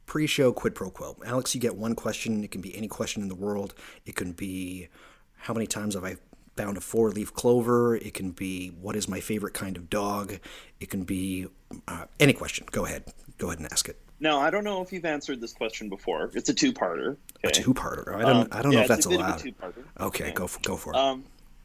Pre-show quid pro quo. Alex, you get one question. It can be any question in the world. It can be how many times have I found a four-leaf clover. It can be what is my favorite kind of dog. It can be any question. Go ahead. Go ahead and ask it. Now, I don't know if you've answered this question before. It's a two-parter. Okay? A two-parter. I don't know if that's allowed. It's a bit of a two-parter. Okay, Yeah. go for it.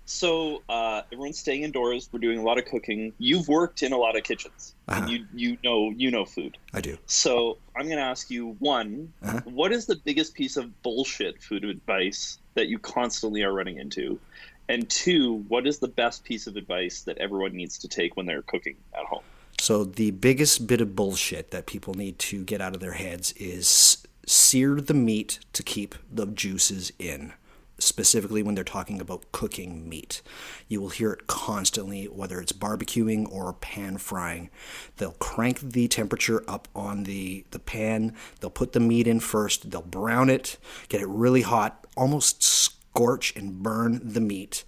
So everyone's staying indoors. We're doing a lot of cooking. You've worked in a lot of kitchens. And you know food. I do. So I'm going to ask you, one, what is the biggest piece of bullshit food advice that you constantly are running into? And two, what is the best piece of advice that everyone needs to take when they're cooking at home? So the biggest bit of bullshit that people need to get out of their heads is sear the meat to keep the juices in. Specifically when they're talking about cooking meat. You will hear it constantly, whether it's barbecuing or pan frying. They'll crank the temperature up on the pan. They'll put the meat in first. They'll brown it, get it really hot, almost scorch and burn the meat.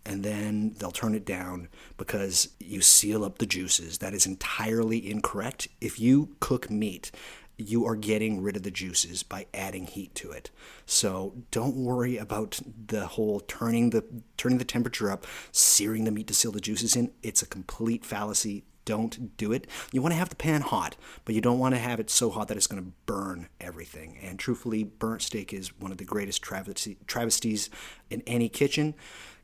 And then they'll turn it down because you seal up the juices. That is entirely incorrect. If you cook meat, you are getting rid of the juices by adding heat to it. So don't worry about the whole turning the temperature up, searing the meat to seal the juices in. It's a complete fallacy. Don't do it. You want to have the pan hot, but you don't want to have it so hot that it's going to burn everything. And truthfully, burnt steak is one of the greatest travesties in any kitchen.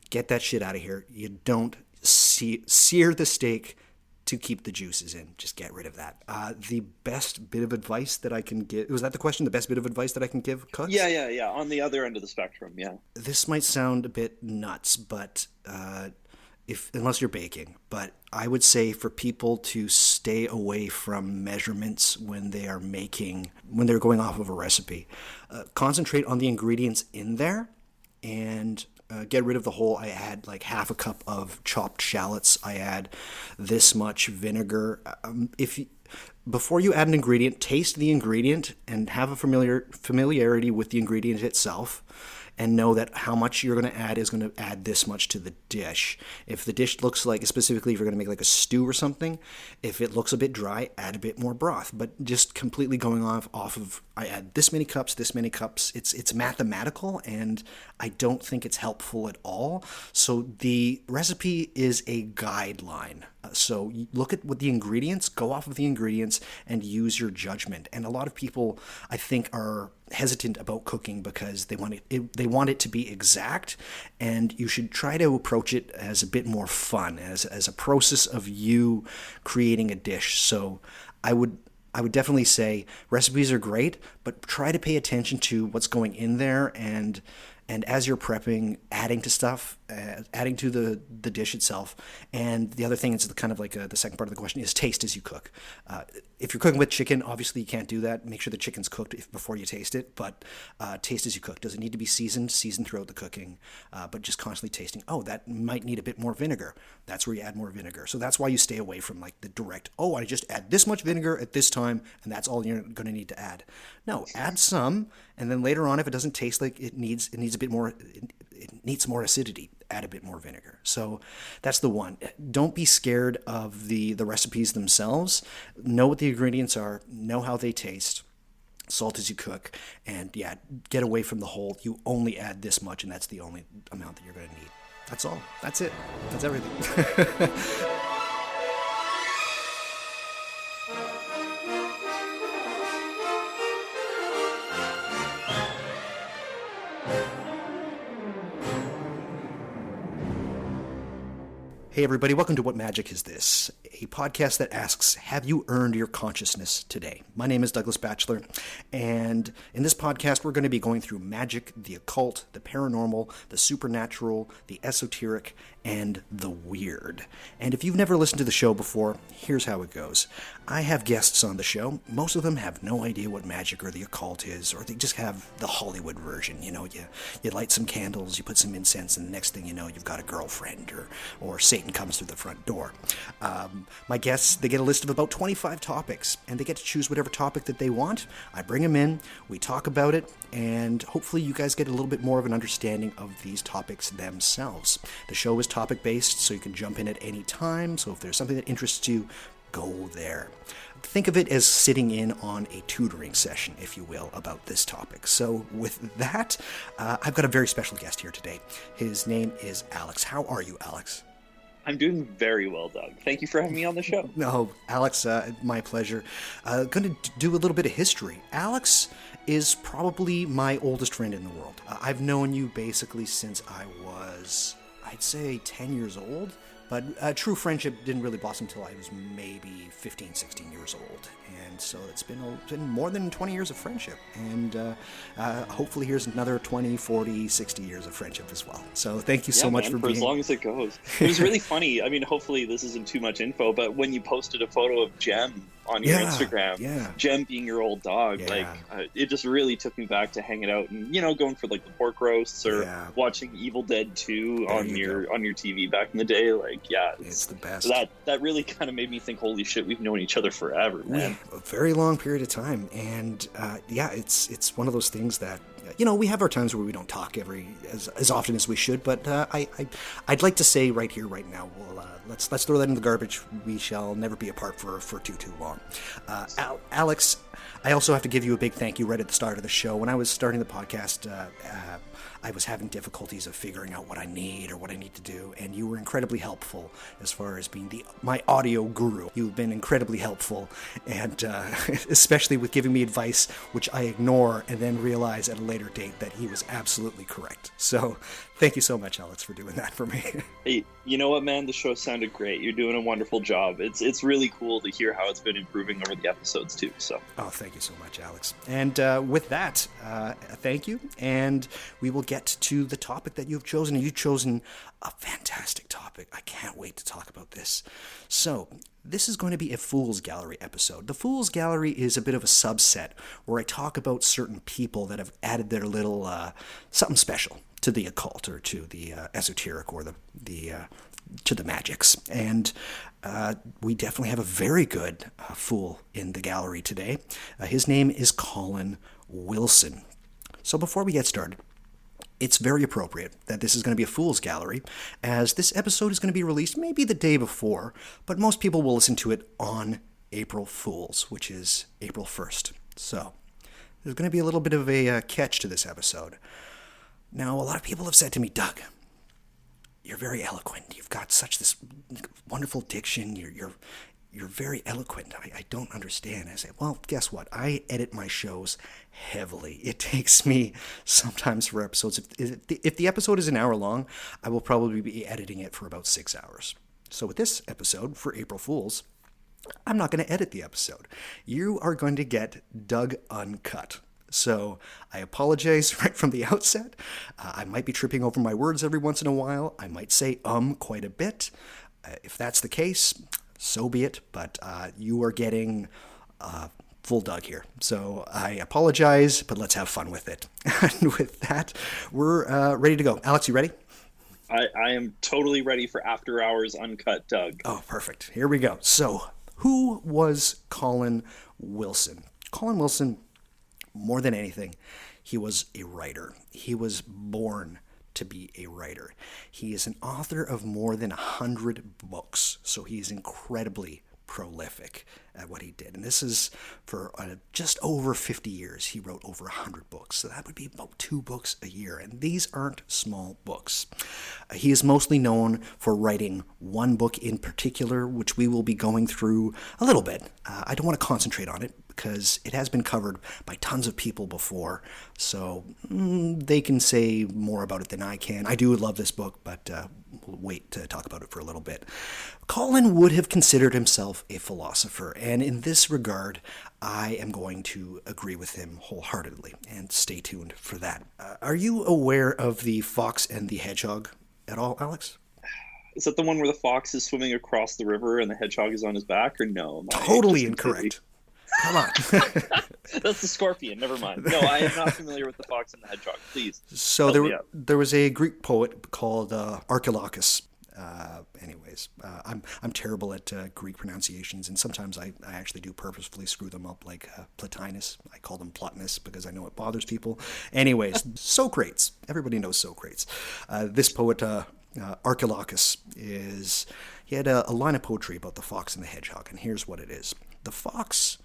Get that shit out of here. You don't sear the steak to keep the juices in. Just get rid of that. The best bit of advice that I can give... Was that the question? The best bit of advice that I can give cooks? Yeah. On the other end of the spectrum, yeah. This might sound a bit nuts, but unless you're baking. But I would say for people to stay away from measurements when they're going off of a recipe. Concentrate on the ingredients in there and... get rid of the whole, I add like half a cup of chopped shallots. I add this much vinegar. Before you add an ingredient, taste the ingredient and have a familiarity with the ingredient itself. And know that how much you're going to add is going to add this much to the dish. If the dish looks like, specifically if you're going to make like a stew or something, if it looks a bit dry, add a bit more broth. But just completely going off of, I add this many cups, it's mathematical, and I don't think it's helpful at all. So the recipe is a guideline. So look at what the ingredients, go off of the ingredients, and use your judgment. And a lot of people, I think, are hesitant about cooking because they want it to be exact, and you should try to approach it as a bit more fun, as a process of you creating a dish. So I would definitely say recipes are great, but try to pay attention to what's going in there, and as you're prepping, adding to stuff, adding to the dish itself. And the other thing is kind of like the second part of the question is taste as you cook. If you're cooking with chicken, obviously you can't do that. Make sure the chicken's cooked before you taste it, but taste as you cook. Does it need to be seasoned throughout the cooking, but just constantly tasting. Oh, that might need a bit more vinegar. That's where you add more vinegar. So that's why you stay away from like the direct, I just add this much vinegar at this time, and that's all you're going to need to add. No, add some, and then later on, if it doesn't taste like it needs a bit more, it needs more acidity, add a bit more vinegar. So that's the one. Don't be scared of the recipes themselves. Know what the ingredients are, know how they taste, salt as you cook, and get away from the whole, you only add this much and that's the only amount that you're going to need. That's all. That's it. That's everything. Hey everybody, welcome to What Magic Is This? A podcast that asks, have you earned your consciousness today? My name is Douglas Batchelor, and in this podcast we're going to be going through magic, the occult, the paranormal, the supernatural, the esoteric, and the weird. And if you've never listened to the show before, here's how it goes. I have guests on the show. Most of them have no idea what magic or the occult is, or they just have the Hollywood version. You know, you light some candles, you put some incense, and the next thing you know, you've got a girlfriend, or Satan comes through the front door. My guests, they get a list of about 25 topics, and they get to choose whatever topic that they want. I bring them in, we talk about it, and hopefully you guys get a little bit more of an understanding of these topics themselves. The show is topic-based, so you can jump in at any time, so if there's something that interests you, go there. think of it as sitting in on a tutoring session, if you will, about this topic. So with that, I've got a very special guest here today. His name is Alex. How are you, Alex? I'm doing very well, Doug. Thank you for having me on the show. No, Alex, my pleasure. Going to do a little bit of history. Alex is probably my oldest friend in the world. I've known you basically since I was, I'd say, 10 years old. But true friendship didn't really blossom until I was maybe 15, 16 years old. And so it's been more than 20 years of friendship. And hopefully here's another 20, 40, 60 years of friendship as well. So thank you so much for being... as long as it goes. It was really funny. I mean, hopefully this isn't too much info, but when you posted a photo of Jem on your Instagram, Jem being your old dog, it just really took me back to hanging out and, going for like the pork roasts or watching Evil Dead 2 on your TV back in the day. It's the best. That really kind of made me think, holy shit, we've known each other forever, man. A very long period of time. And it's one of those things that, we have our times where we don't talk as often as we should, but I'd like to say right here, right now, let's throw that in the garbage. We shall never be apart for too long. Alex, I also have to give you a big thank you right at the start of the show. When I was starting the podcast, I was having difficulties of figuring out what I need or what I need to do, and you were incredibly helpful as far as being my audio guru. You've been incredibly helpful, and especially with giving me advice, which I ignore and then realize at a later date that he was absolutely correct. So thank you so much, Alex, for doing that for me. Hey, you know what, man? The show sounded great. You're doing a wonderful job. It's really cool to hear how it's been improving over the episodes, too. So. Oh, thank you so much, Alex. And with that, thank you, and we will get to the topic that you've chosen. You've chosen a fantastic topic. I can't wait to talk about this. So, this is going to be a Fool's Gallery episode. The Fool's Gallery is a bit of a subset where I talk about certain people that have added their little something special to the occult or to the esoteric or to the magics. And we definitely have a very good fool in the gallery today. His name is Colin Wilson. So before we get started, it's very appropriate that this is going to be a Fool's Gallery, as this episode is going to be released maybe the day before, but most people will listen to it on April Fools, which is April 1st. So there's going to be a little bit of a catch to this episode. Now, a lot of people have said to me, Doug, you're very eloquent. You've got such this wonderful diction. You're very eloquent. I don't understand. I say, well, guess what? I edit my shows heavily. It takes me sometimes for episodes. If the episode is an hour long, I will probably be editing it for about 6 hours. So with this episode for April Fools, I'm not going to edit the episode. You are going to get Doug Uncut. So I apologize right from the outset. I might be tripping over my words every once in a while. I might say quite a bit. If that's the case, so be it. But you are getting full Doug here. So I apologize, but let's have fun with it. And with that, we're ready to go. Alex, you ready? I am totally ready for After Hours Uncut Doug. Oh, perfect. Here we go. So who was Colin Wilson? Colin Wilson, more than anything, he was a writer. He was born to be a writer. He is an author of more than 100 books, so he's incredibly prolific at what he did. And this is for just over 50 years. He wrote over 100 books, so that would be about 2 books a year, and these aren't small books. He is mostly known for writing one book in particular, which we will be going through a little bit. I don't want to concentrate on it because it has been covered by tons of people before, so they can say more about it than I can. I do love this book, but we'll wait to talk about it for a little bit. Colin would have considered himself a philosopher, and in this regard, I am going to agree with him wholeheartedly, and stay tuned for that. Are you aware of the Fox and the Hedgehog at all, Alex? Is that the one where the fox is swimming across the river and the hedgehog is on his back, or no? Totally incorrect. Come on. That's the scorpion. Never mind. No, I am not familiar with the fox and the hedgehog. Please. So there was a Greek poet called Archilochus. I'm terrible at Greek pronunciations, and sometimes I actually do purposefully screw them up, like Plotinus. I call them Plotinus because I know it bothers people. Anyways, Socrates. Everybody knows Socrates. This poet, Archilochus, he had a line of poetry about the fox and the hedgehog, and here's what it is. The fox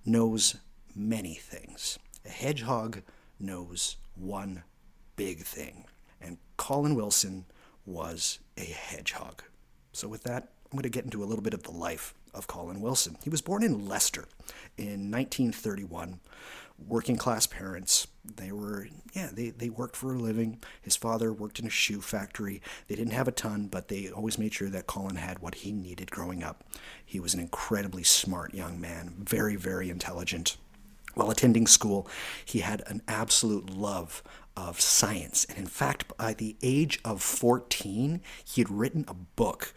knows many things. A hedgehog knows one big thing. And Colin Wilson was a hedgehog. So with that, I'm going to get into a little bit of the life of Colin Wilson. He was born in Leicester in 1931. Working class parents. They worked for a living. His father worked in a shoe factory. They didn't have a ton, but they always made sure that Colin had what he needed growing up. He was an incredibly smart young man, very, very intelligent. While attending school, he had an absolute love of science. And in fact, by the age of 14, he had written a book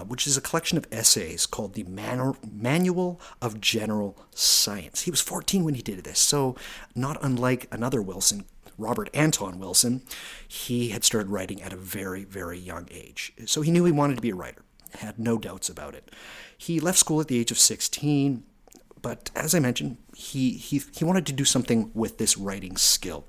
which is a collection of essays called the Manual of General Science. He was 14 when he did this, so not unlike another Wilson, Robert Anton Wilson, he had started writing at a very, very young age. So he knew he wanted to be a writer, had no doubts about it. He left school at the age of 16, but as I mentioned, he wanted to do something with this writing skill.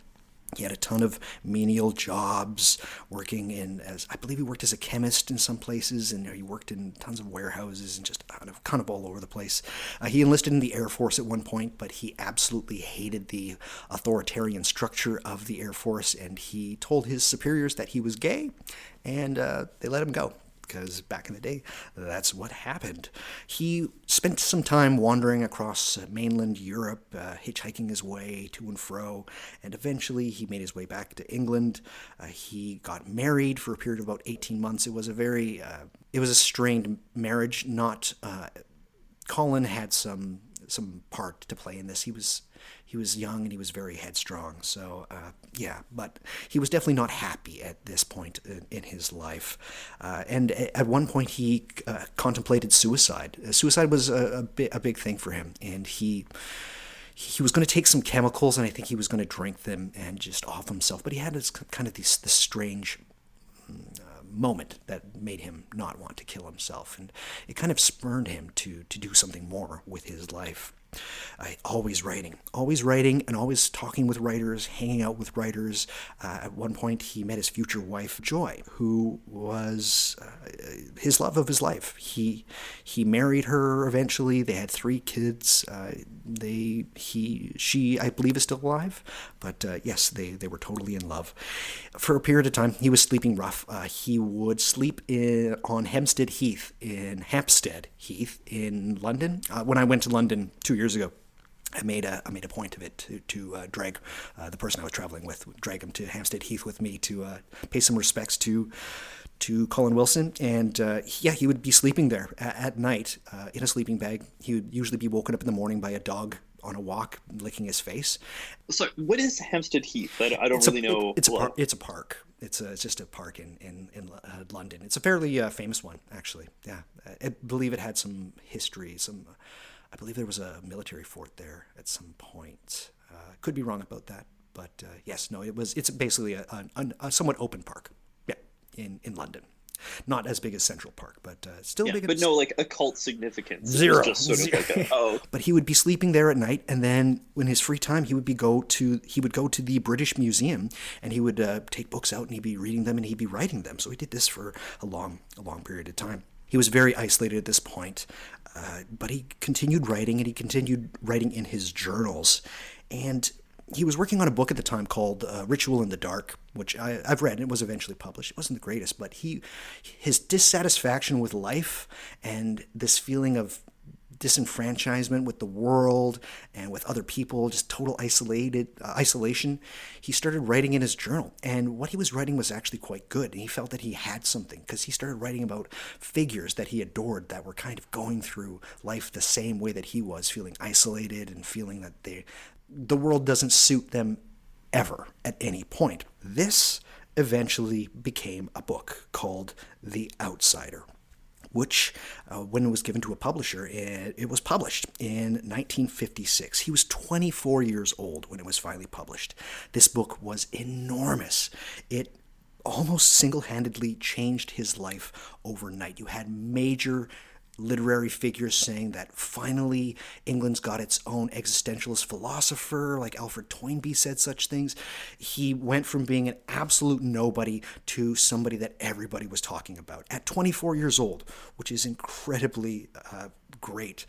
He had a ton of menial jobs, working I believe he worked as a chemist in some places, and he worked in tons of warehouses and just kind of all over the place. He enlisted in the Air Force at one point, but he absolutely hated the authoritarian structure of the Air Force, and he told his superiors that he was gay, and they let him go. Because back in the day, that's what happened. He spent some time wandering across mainland Europe, hitchhiking his way to and fro, and eventually he made his way back to England. He got married for a period of about 18 months. It was a strained marriage. Colin had some part to play in this. He was young and he was very headstrong. So but he was definitely not happy at this point in his life. And at one point he contemplated suicide. Suicide was a big thing for him, and he was going to take some chemicals, and I think he was going to drink them and just off himself. But he had this strange moment that made him not want to kill himself, and it kind of spurred him to do something more with his life. Always writing, and always talking with writers, hanging out with writers. At one point, he met his future wife, Joy, who was his love of his life. He married her eventually. They had 3 kids. She, I believe, is still alive. But yes, they were totally in love. For a period of time, he was sleeping rough. He would sleep on Hampstead Heath in London. When I went to London 2 years ago, I made a point of it to drag the person I was traveling with, drag him to Hampstead Heath with me to pay some respects to Colin Wilson. And he would be sleeping there at night in a sleeping bag. He would usually be woken up in the morning by a dog on a walk, licking his face. So, what is Hampstead Heath? I don't really know. It's a park. It's just a park in London. It's a fairly famous one, actually. Yeah, I believe it had some history. I believe there was a military fort there at some point. Could be wrong about that, but yes, no, it's basically a somewhat open park. Yeah, in London. Not as big as Central Park, but still big. But no, like occult significance. Zero. Just sort of like But he would be sleeping there at night, and then when his free time, he would go to the British Museum, and he would take books out, and he'd be reading them, and he'd be writing them. So he did this for a long period of time. He was very isolated at this point, but he continued writing, and he continued writing in his journals, and he was working on a book at the time called Ritual in the Dark, which I've read, and it was eventually published. It wasn't the greatest, but his dissatisfaction with life and this feeling of disenfranchisement with the world and with other people, just total isolation, he started writing in his journal. And what he was writing was actually quite good, and he felt that he had something, because he started writing about figures that he adored that were kind of going through life the same way that he was, feeling isolated and feeling that the world doesn't suit them ever at any point. This eventually became a book called The Outsider, which, when it was given to a publisher, it was published in 1956. He was 24 years old when it was finally published. This book was enormous. It almost single-handedly changed his life overnight. You had major literary figures saying that finally England's got its own existentialist philosopher, like Alfred Toynbee said such things. He went from being an absolute nobody to somebody that everybody was talking about at 24 years old, which is incredibly great.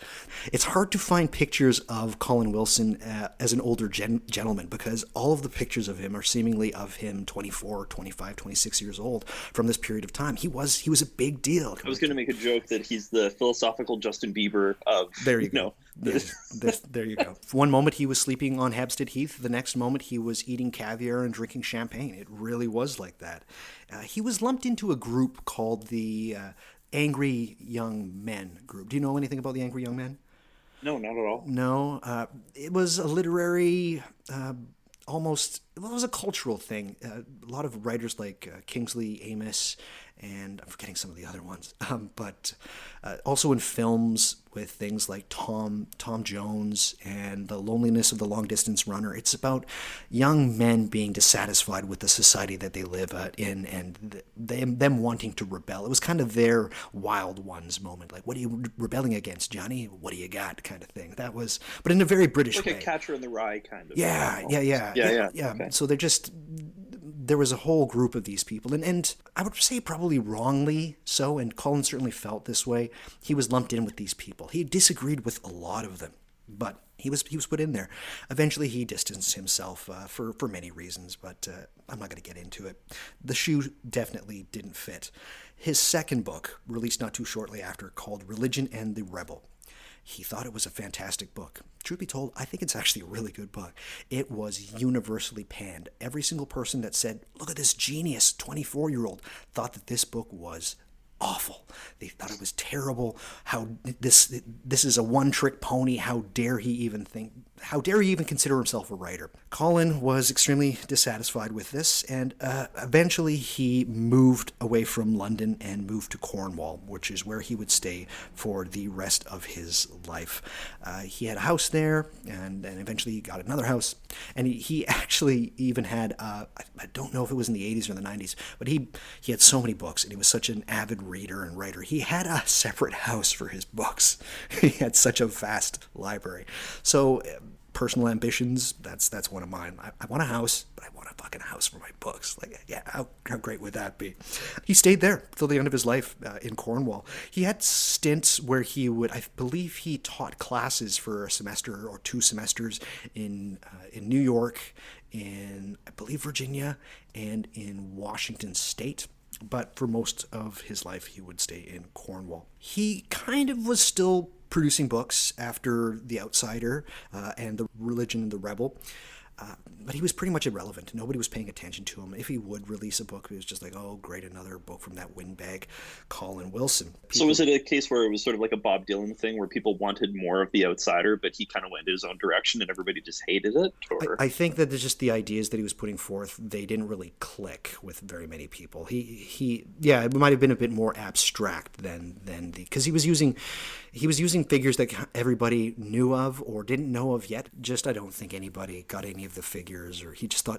It's hard to find pictures of Colin Wilson as an older gentleman, because all of the pictures of him are seemingly of him 24, 25, 26 years old from this period of time. He was a big deal. I was going to make a joke that he's the philosophical Justin Bieber of, there you go. There you go. One moment he was sleeping on Hampstead Heath, the next moment he was eating caviar and drinking champagne. It really was like that. He was lumped into a group called the Angry Young Men group. Do you know anything about the Angry Young Men? No, not at all. No. It was a literary, almost, well, it was a cultural thing. A lot of writers like Kingsley Amis, and I'm forgetting some of the other ones, but also in films with things like Tom Jones and The Loneliness of the Long Distance Runner. It's about young men being dissatisfied with the society that they live in, and them wanting to rebel. It was kind of their Wild Ones moment, like, what are you rebelling against, Johnny? What do you got, kind of thing. That was, but in a very British way. Like a Catcher in the Rye kind of. Yeah. Okay. So there was a whole group of these people, and I would say probably wrongly so, and Colin certainly felt this way. He was lumped in with these people. He disagreed with a lot of them, but he was put in there. Eventually, he distanced himself for many reasons, but I'm not going to get into it. The shoe definitely didn't fit. His second book, released not too shortly after, called Religion and the Rebel. He thought it was a fantastic book. Truth be told, I think it's actually a really good book. It was universally panned. Every single person that said, look at this genius 24-year-old, thought that this book was awful. They thought it was terrible. How this is a one-trick pony. How dare he even consider himself a writer? Colin was extremely dissatisfied with this, and eventually he moved away from London and moved to Cornwall, which is where he would stay for the rest of his life. He had a house there, and eventually he got another house, and he actually even had, I don't know if it was in the 80s or the 90s, but he had so many books, and he was such an avid reader and writer. He had a separate house for his books. He had such a vast library. So personal ambitions, that's one of mine. I want a house, but I want a fucking house for my books. Like, yeah, how great would that be? He stayed there till the end of his life in Cornwall. He had stints where he would, I believe he taught classes for a semester or 2 semesters in New York, in, I believe, Virginia, and in Washington State. But for most of his life, he would stay in Cornwall. He kind of was still producing books after The Outsider and The Religion and the Rebel. But he was pretty much irrelevant. Nobody was paying attention to him. If he would release a book, it was just like, oh, great, another book from that windbag, Colin Wilson. So was it a case where it was sort of like a Bob Dylan thing where people wanted more of The Outsider, but he kind of went in his own direction and everybody just hated it? Or? I think that just the ideas that he was putting forth, they didn't really click with very many people. It might have been a bit more abstract than because he was using figures that everybody knew of or didn't know of yet. Just, I don't think anybody got any of the figures, or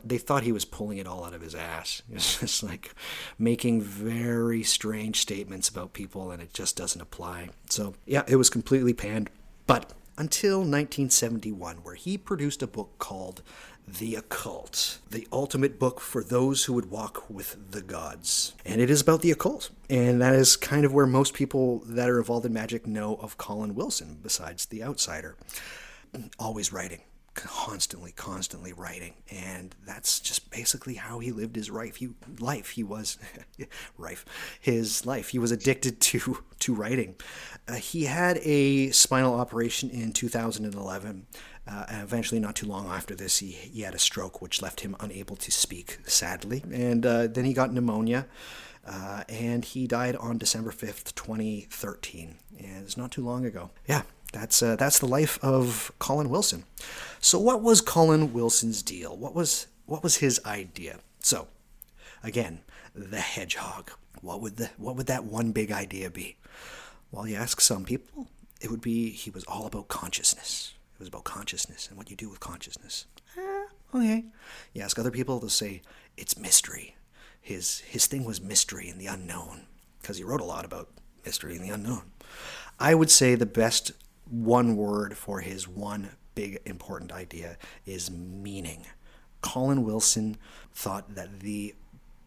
they thought he was pulling it all out of his ass. It was just like making very strange statements about people, and it just doesn't apply. So yeah, it was completely panned. But until 1971, where he produced a book called The Occult, the ultimate book for those who would walk with the gods. And it is about the occult. And that is kind of where most people that are involved in magic know of Colin Wilson, besides The Outsider. Always writing. Constantly writing, and that's just basically how he lived his life. He was his life. He was addicted to writing. He had a spinal operation in 2011. Eventually, not too long after this, he had a stroke, which left him unable to speak, sadly. And then he got pneumonia, and he died on December 5th, 2013. And it's not too long ago. Yeah. That's the life of Colin Wilson. So what was Colin Wilson's deal? What was his idea? So, again, the hedgehog. What would that one big idea be? Well, you ask some people, it would be he was all about consciousness. It was about consciousness and what you do with consciousness. Okay. You ask other people, they'll say it's mystery. His thing was mystery and the unknown, because he wrote a lot about mystery and the unknown. I would say the best one word for his one big important idea is meaning. Colin Wilson thought that the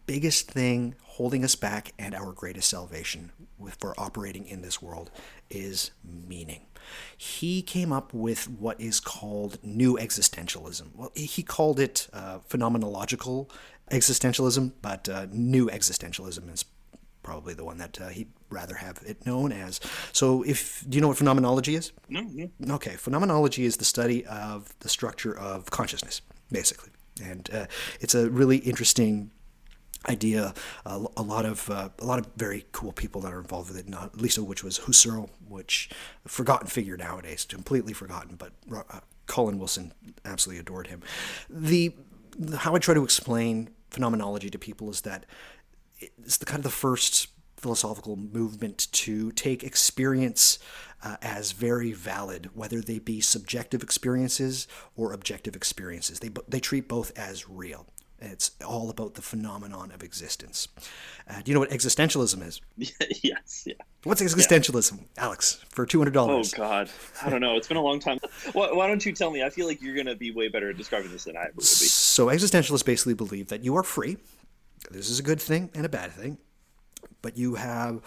biggest thing holding us back and our greatest salvation for operating in this world is meaning. He came up with what is called new existentialism. Well, he called it phenomenological existentialism, but new existentialism is probably the one that he'd rather have it known as. So do you know what phenomenology is? No, no. Okay, phenomenology is the study of the structure of consciousness, basically. And it's a really interesting idea. A lot of very cool people that are involved with it, not least of which was Husserl, which forgotten figure nowadays, completely forgotten, but Colin Wilson absolutely adored him. How I try to explain phenomenology to people is that it's the kind of the first philosophical movement to take experience as very valid, whether they be subjective experiences or objective experiences. They treat both as real. It's all about the phenomenon of existence. Do you know what existentialism is? Yes, yeah. What's existentialism, yeah. Alex, for $200? Oh, God. I don't know. It's been a long time. Why don't you tell me? I feel like you're going to be way better at describing this than I would be. So existentialists basically believe that you are free. This is a good thing and a bad thing. But you are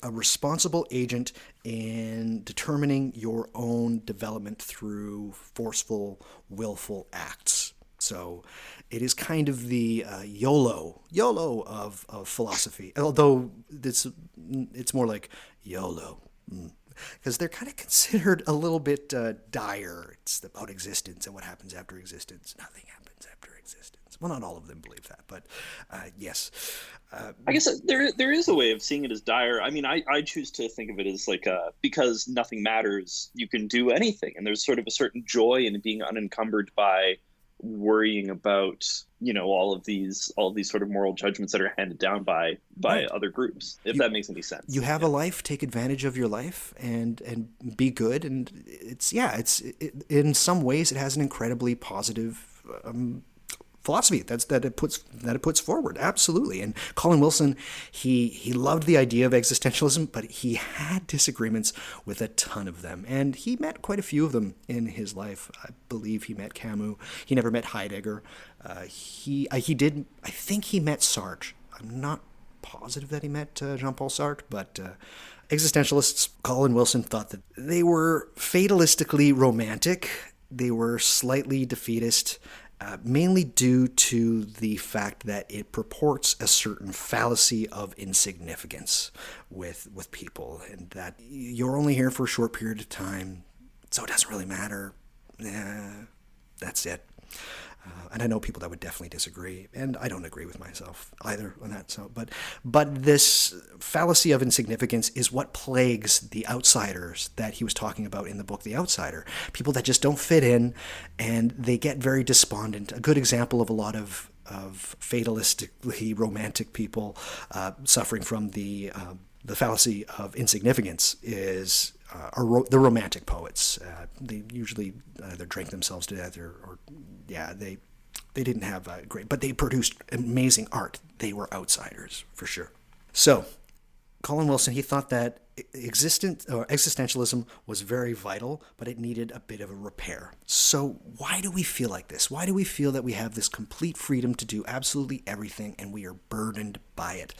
a responsible agent in determining your own development through forceful, willful acts. So it is kind of the YOLO of philosophy, although it's more like YOLO, because they're kind of considered a little bit dire. It's about existence and what happens after existence. Nothing happens after existence. Well, not all of them believe that, but yes. I guess there is a way of seeing it as dire. I mean, I choose to think of it as like because nothing matters, you can do anything, and there's sort of a certain joy in being unencumbered by worrying about all of these sort of moral judgments that are handed down by right. other groups, if that makes any sense. You have a life, take advantage of your life and be good, and it's in some ways it has an incredibly positive philosophy that it puts forward, absolutely. And Colin Wilson, he loved the idea of existentialism, but he had disagreements with a ton of them, and he met quite a few of them in his life. I believe he met Camus. He never met Heidegger. He did. I think he met Sartre. I'm not positive that he met Jean-Paul Sartre, but existentialists, Colin Wilson thought that they were fatalistically romantic. They were slightly defeatist. Mainly due to the fact that it purports a certain fallacy of insignificance with people, and that you're only here for a short period of time, so it doesn't really matter. That's it. And I know people that would definitely disagree, and I don't agree with myself either on that. So, but this fallacy of insignificance is what plagues the outsiders that he was talking about in the book, The Outsider. People that just don't fit in, and they get very despondent. A good example of a lot of fatalistically romantic people suffering from the fallacy of insignificance is the romantic poets. They usually either drank themselves to death or they didn't have great, but they produced amazing art. They were outsiders for sure. So Colin Wilson, he thought that existentialism was very vital, but it needed a bit of a repair. So why do we feel like this? Why do we feel that we have this complete freedom to do absolutely everything and we are burdened by it?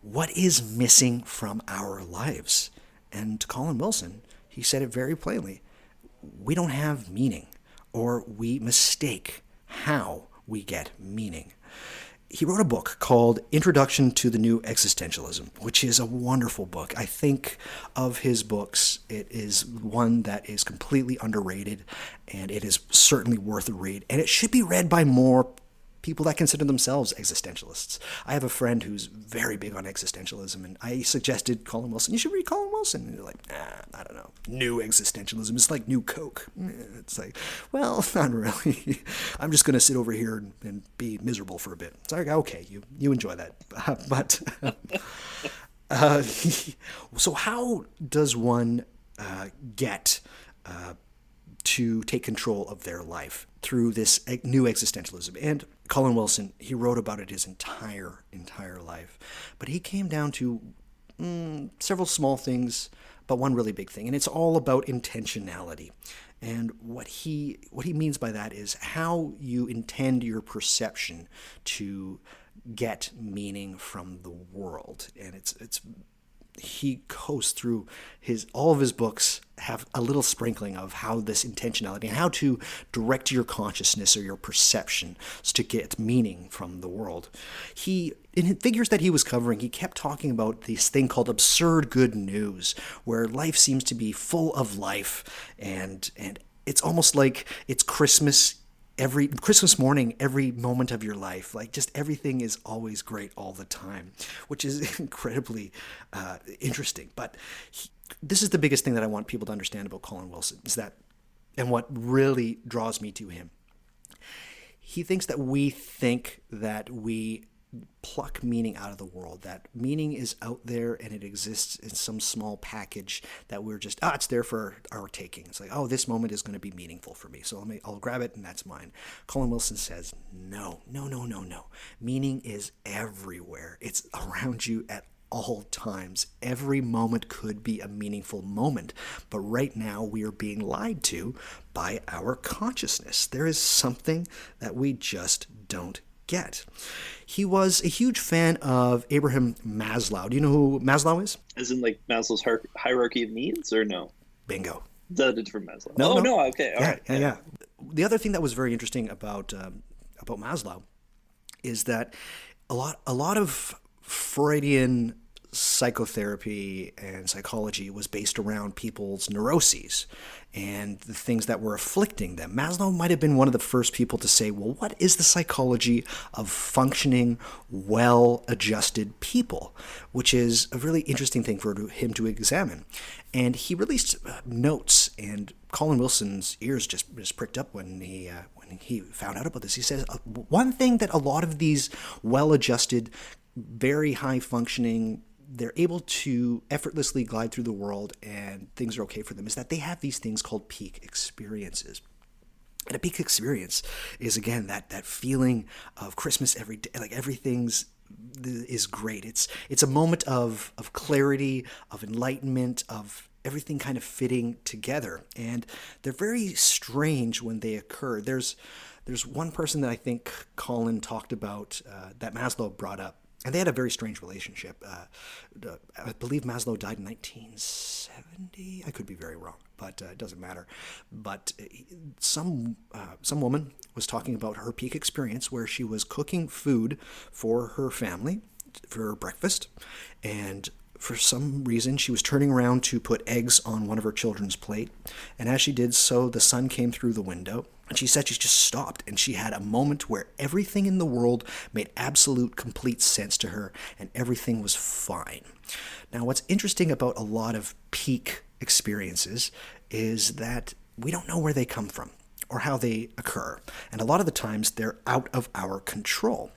What is missing from our lives? And Colin Wilson, he said it very plainly. We don't have meaning, or we mistake how we get meaning. He wrote a book called Introduction to the New Existentialism, which is a wonderful book. I think of his books, it is one that is completely underrated, and it is certainly worth a read. And it should be read by more people that consider themselves existentialists. I have a friend who's very big on existentialism, and I suggested Colin Wilson. You should read Colin Wilson. And they're like, I don't know. New existentialism. It's like new Coke. It's like, well, not really. I'm just going to sit over here and be miserable for a bit. It's like, okay, you enjoy that. But so how does one get to take control of their life through this new existentialism? And Colin Wilson, he wrote about it his entire life. But he came down to several small things, but one really big thing. And it's all about intentionality. And what he means by that is how you intend your perception to get meaning from the world. And it's he goes through all of his books have a little sprinkling of how this intentionality and how to direct your consciousness or your perception to get meaning from the world. In figures that he was covering, he kept talking about this thing called absurd good news, where life seems to be full of life, and it's almost like it's Christmas morning, every moment of your life. Like, just everything is always great all the time, which is incredibly interesting. But this is the biggest thing that I want people to understand about Colin Wilson, is that, and what really draws me to him. He thinks that we pluck meaning out of the world, that meaning is out there and it exists in some small package that we're just, it's there for our taking. It's like, this moment is going to be meaningful for me, so I'll grab it and that's mine. Colin Wilson says, no. Meaning is everywhere. It's around you at all times. Every moment could be a meaningful moment, but right now we are being lied to by our consciousness. There is something that we just don't get. He was a huge fan of Abraham Maslow. Do you know who Maslow is? As in, like, Maslow's hierarchy of needs, or no? Bingo. Is that a different Maslow? No. Okay. All right. Yeah. The other thing that was very interesting about Maslow is that a lot of Freudian psychotherapy and psychology was based around people's neuroses and the things that were afflicting them. Maslow might have been one of the first people to say, well, what is the psychology of functioning, well-adjusted people? Which is a really interesting thing for him to examine. And he released notes, and Colin Wilson's ears just pricked up when he found out about this. He says, one thing that a lot of these well-adjusted, very high-functioning, they're able to effortlessly glide through the world and things are okay for them, is that they have these things called peak experiences. And a peak experience is, again, that feeling of Christmas every day, like everything's is great. It's a moment of clarity, of enlightenment, of everything kind of fitting together. And they're very strange when they occur. There's one person that I think Colin talked about that Maslow brought up. And they had a very strange relationship. I believe Maslow died in 1970. I could be very wrong, but it doesn't matter. But some woman was talking about her peak experience where she was cooking food for her family for breakfast, and for some reason she was turning around to put eggs on one of her children's plate. And as she did so, the sun came through the window. And she said she just stopped, and she had a moment where everything in the world made absolute, complete sense to her, and everything was fine. Now, what's interesting about a lot of peak experiences is that we don't know where they come from or how they occur. And a lot of the times, they're out of our control.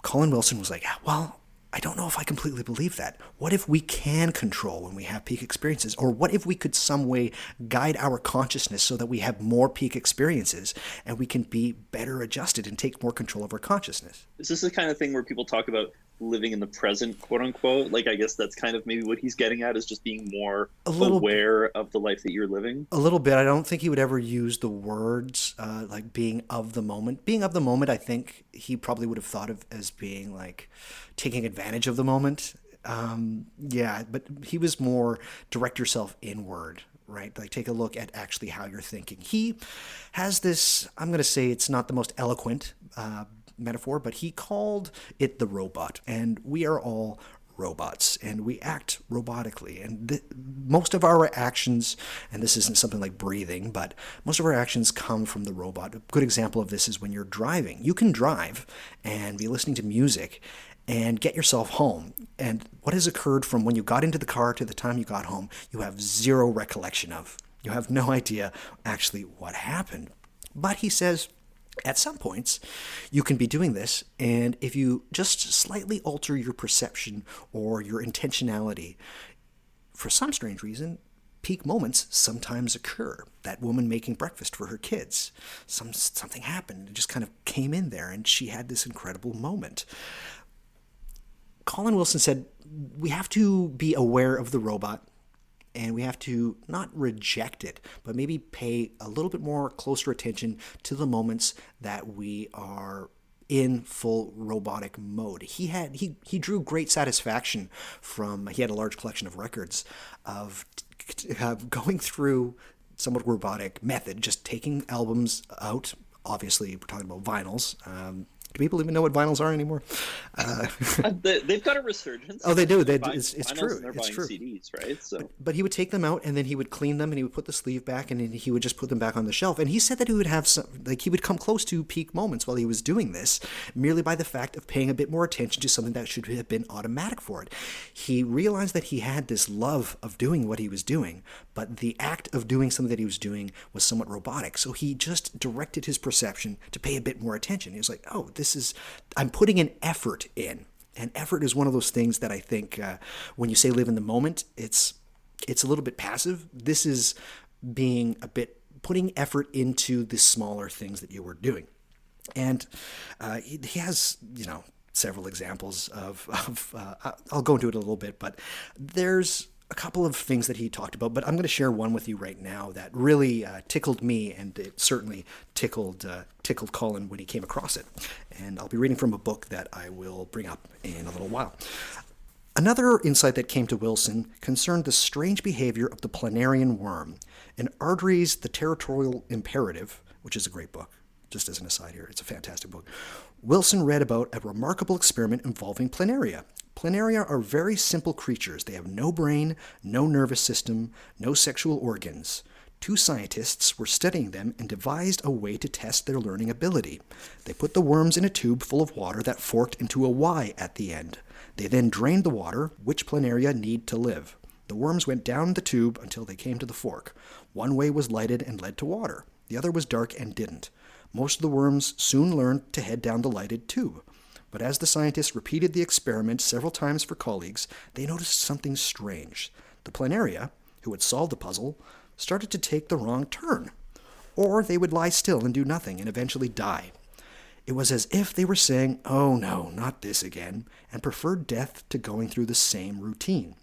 Colin Wilson was like, well, I don't know if I completely believe that. What if we can control when we have peak experiences? Or what if we could some way guide our consciousness so that we have more peak experiences and we can be better adjusted and take more control of our consciousness? Is this the kind of thing where people talk about living in the present, quote unquote? Like, I guess that's kind of maybe what he's getting at, is just being more aware of the life that you're living. A little bit. I don't think he would ever use the words like being of the moment. Being of the moment, I think he probably would have thought of as being like taking advantage of the moment. But he was more direct yourself inward, right? Like, take a look at actually how you're thinking. He has this, I'm going to say it's not the most eloquent metaphor, but he called it the robot. And we are all robots, and we act robotically. And most of our actions, and this isn't something like breathing, but most of our actions come from the robot. A good example of this is when you're driving. You can drive and be listening to music and get yourself home. And what has occurred from when you got into the car to the time you got home, you have zero recollection of. You have no idea actually what happened. But he says, at some points, you can be doing this, and if you just slightly alter your perception or your intentionality, for some strange reason, peak moments sometimes occur. That woman making breakfast for her kids, something happened. It just kind of came in there, and she had this incredible moment. Colin Wilson said, we have to be aware of the robot, and we have to not reject it, but maybe pay a little bit more closer attention to the moments that we are in full robotic mode. He drew great satisfaction from, he had a large collection of records of going through somewhat robotic method, just taking albums out. Obviously, we're talking about vinyls. Do people even know what vinyls are anymore? They've got a resurgence. Oh, they do. It's true. And they're It's buying true. CDs, right? So, but he would take them out and then he would clean them and he would put the sleeve back and then he would just put them back on the shelf. And he said that he would have some, like he would come close to peak moments while he was doing this, merely by the fact of paying a bit more attention to something that should have been automatic for it. He realized that he had this love of doing what he was doing, but the act of doing something that he was doing was somewhat robotic. So he just directed his perception to pay a bit more attention. He was like, oh, I'm putting an effort in. And effort is one of those things that I think when you say live in the moment, it's a little bit passive. This is being a bit, putting effort into the smaller things that you were doing. And he has, several examples of I'll go into it a little bit, but there's a couple of things that he talked about, but I'm going to share one with you right now that really tickled me, and it certainly tickled Colin when he came across it. And I'll be reading from a book that I will bring up in a little while. Another insight that came to Wilson concerned the strange behavior of the planarian worm. In Ardrey's The Territorial Imperative, which is a great book, just as an aside here, it's a fantastic book, Wilson read about a remarkable experiment involving planaria. Planaria are very simple creatures. They have no brain, no nervous system, no sexual organs. Two scientists were studying them and devised a way to test their learning ability. They put the worms in a tube full of water that forked into a Y at the end. They then drained the water, which planaria need to live. The worms went down the tube until they came to the fork. One way was lighted and led to water. The other was dark and didn't. Most of the worms soon learned to head down the lighted tube. But as the scientists repeated the experiment several times for colleagues, they noticed something strange. The planaria, who had solved the puzzle, started to take the wrong turn. Or they would lie still and do nothing and eventually die. It was as if they were saying, "Oh no, not this again," and preferred death to going through the same routine.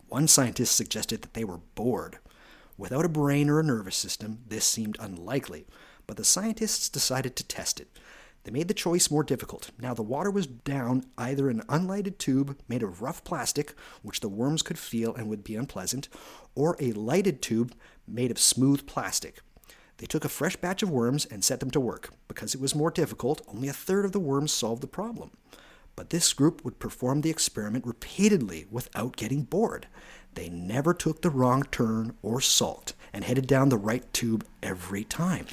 One scientist suggested that they were bored. Without a brain or a nervous system, this seemed unlikely, but the scientists decided to test it. They made the choice more difficult. Now the water was down either an unlighted tube made of rough plastic, which the worms could feel and would be unpleasant, or a lighted tube made of smooth plastic. They took a fresh batch of worms and set them to work. Because it was more difficult, only a third of the worms solved the problem. But this group would perform the experiment repeatedly without getting bored. They never took the wrong turn or sulked and headed down the right tube every time.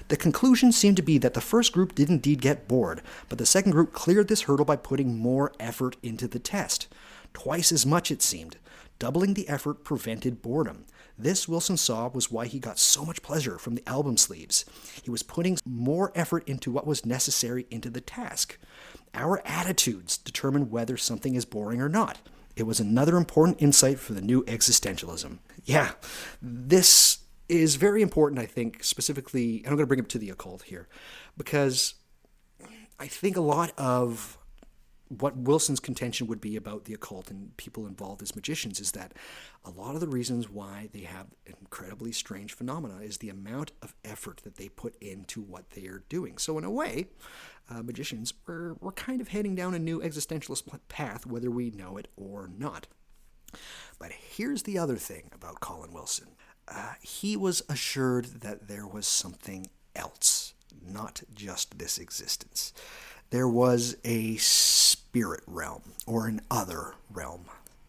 The conclusion seemed to be that the first group did indeed get bored, but the second group cleared this hurdle by putting more effort into the test. Twice as much, it seemed. Doubling the effort prevented boredom. This, Wilson saw, was why he got so much pleasure from the album sleeves. He was putting more effort into what was necessary into the task. Our attitudes determine whether something is boring or not. It was another important insight for the new existentialism. Yeah, this is very important, I think, specifically, and I'm going to bring it to the occult here, because I think a lot of what Wilson's contention would be about the occult and people involved as magicians is that a lot of the reasons why they have incredibly strange phenomena is the amount of effort that they put into what they are doing. So in a way, magicians, we're kind of heading down a new existentialist path, whether we know it or not. But here's the other thing about Colin Wilson. He was assured that there was something else, not just this existence. There was a spirit realm, or an other realm,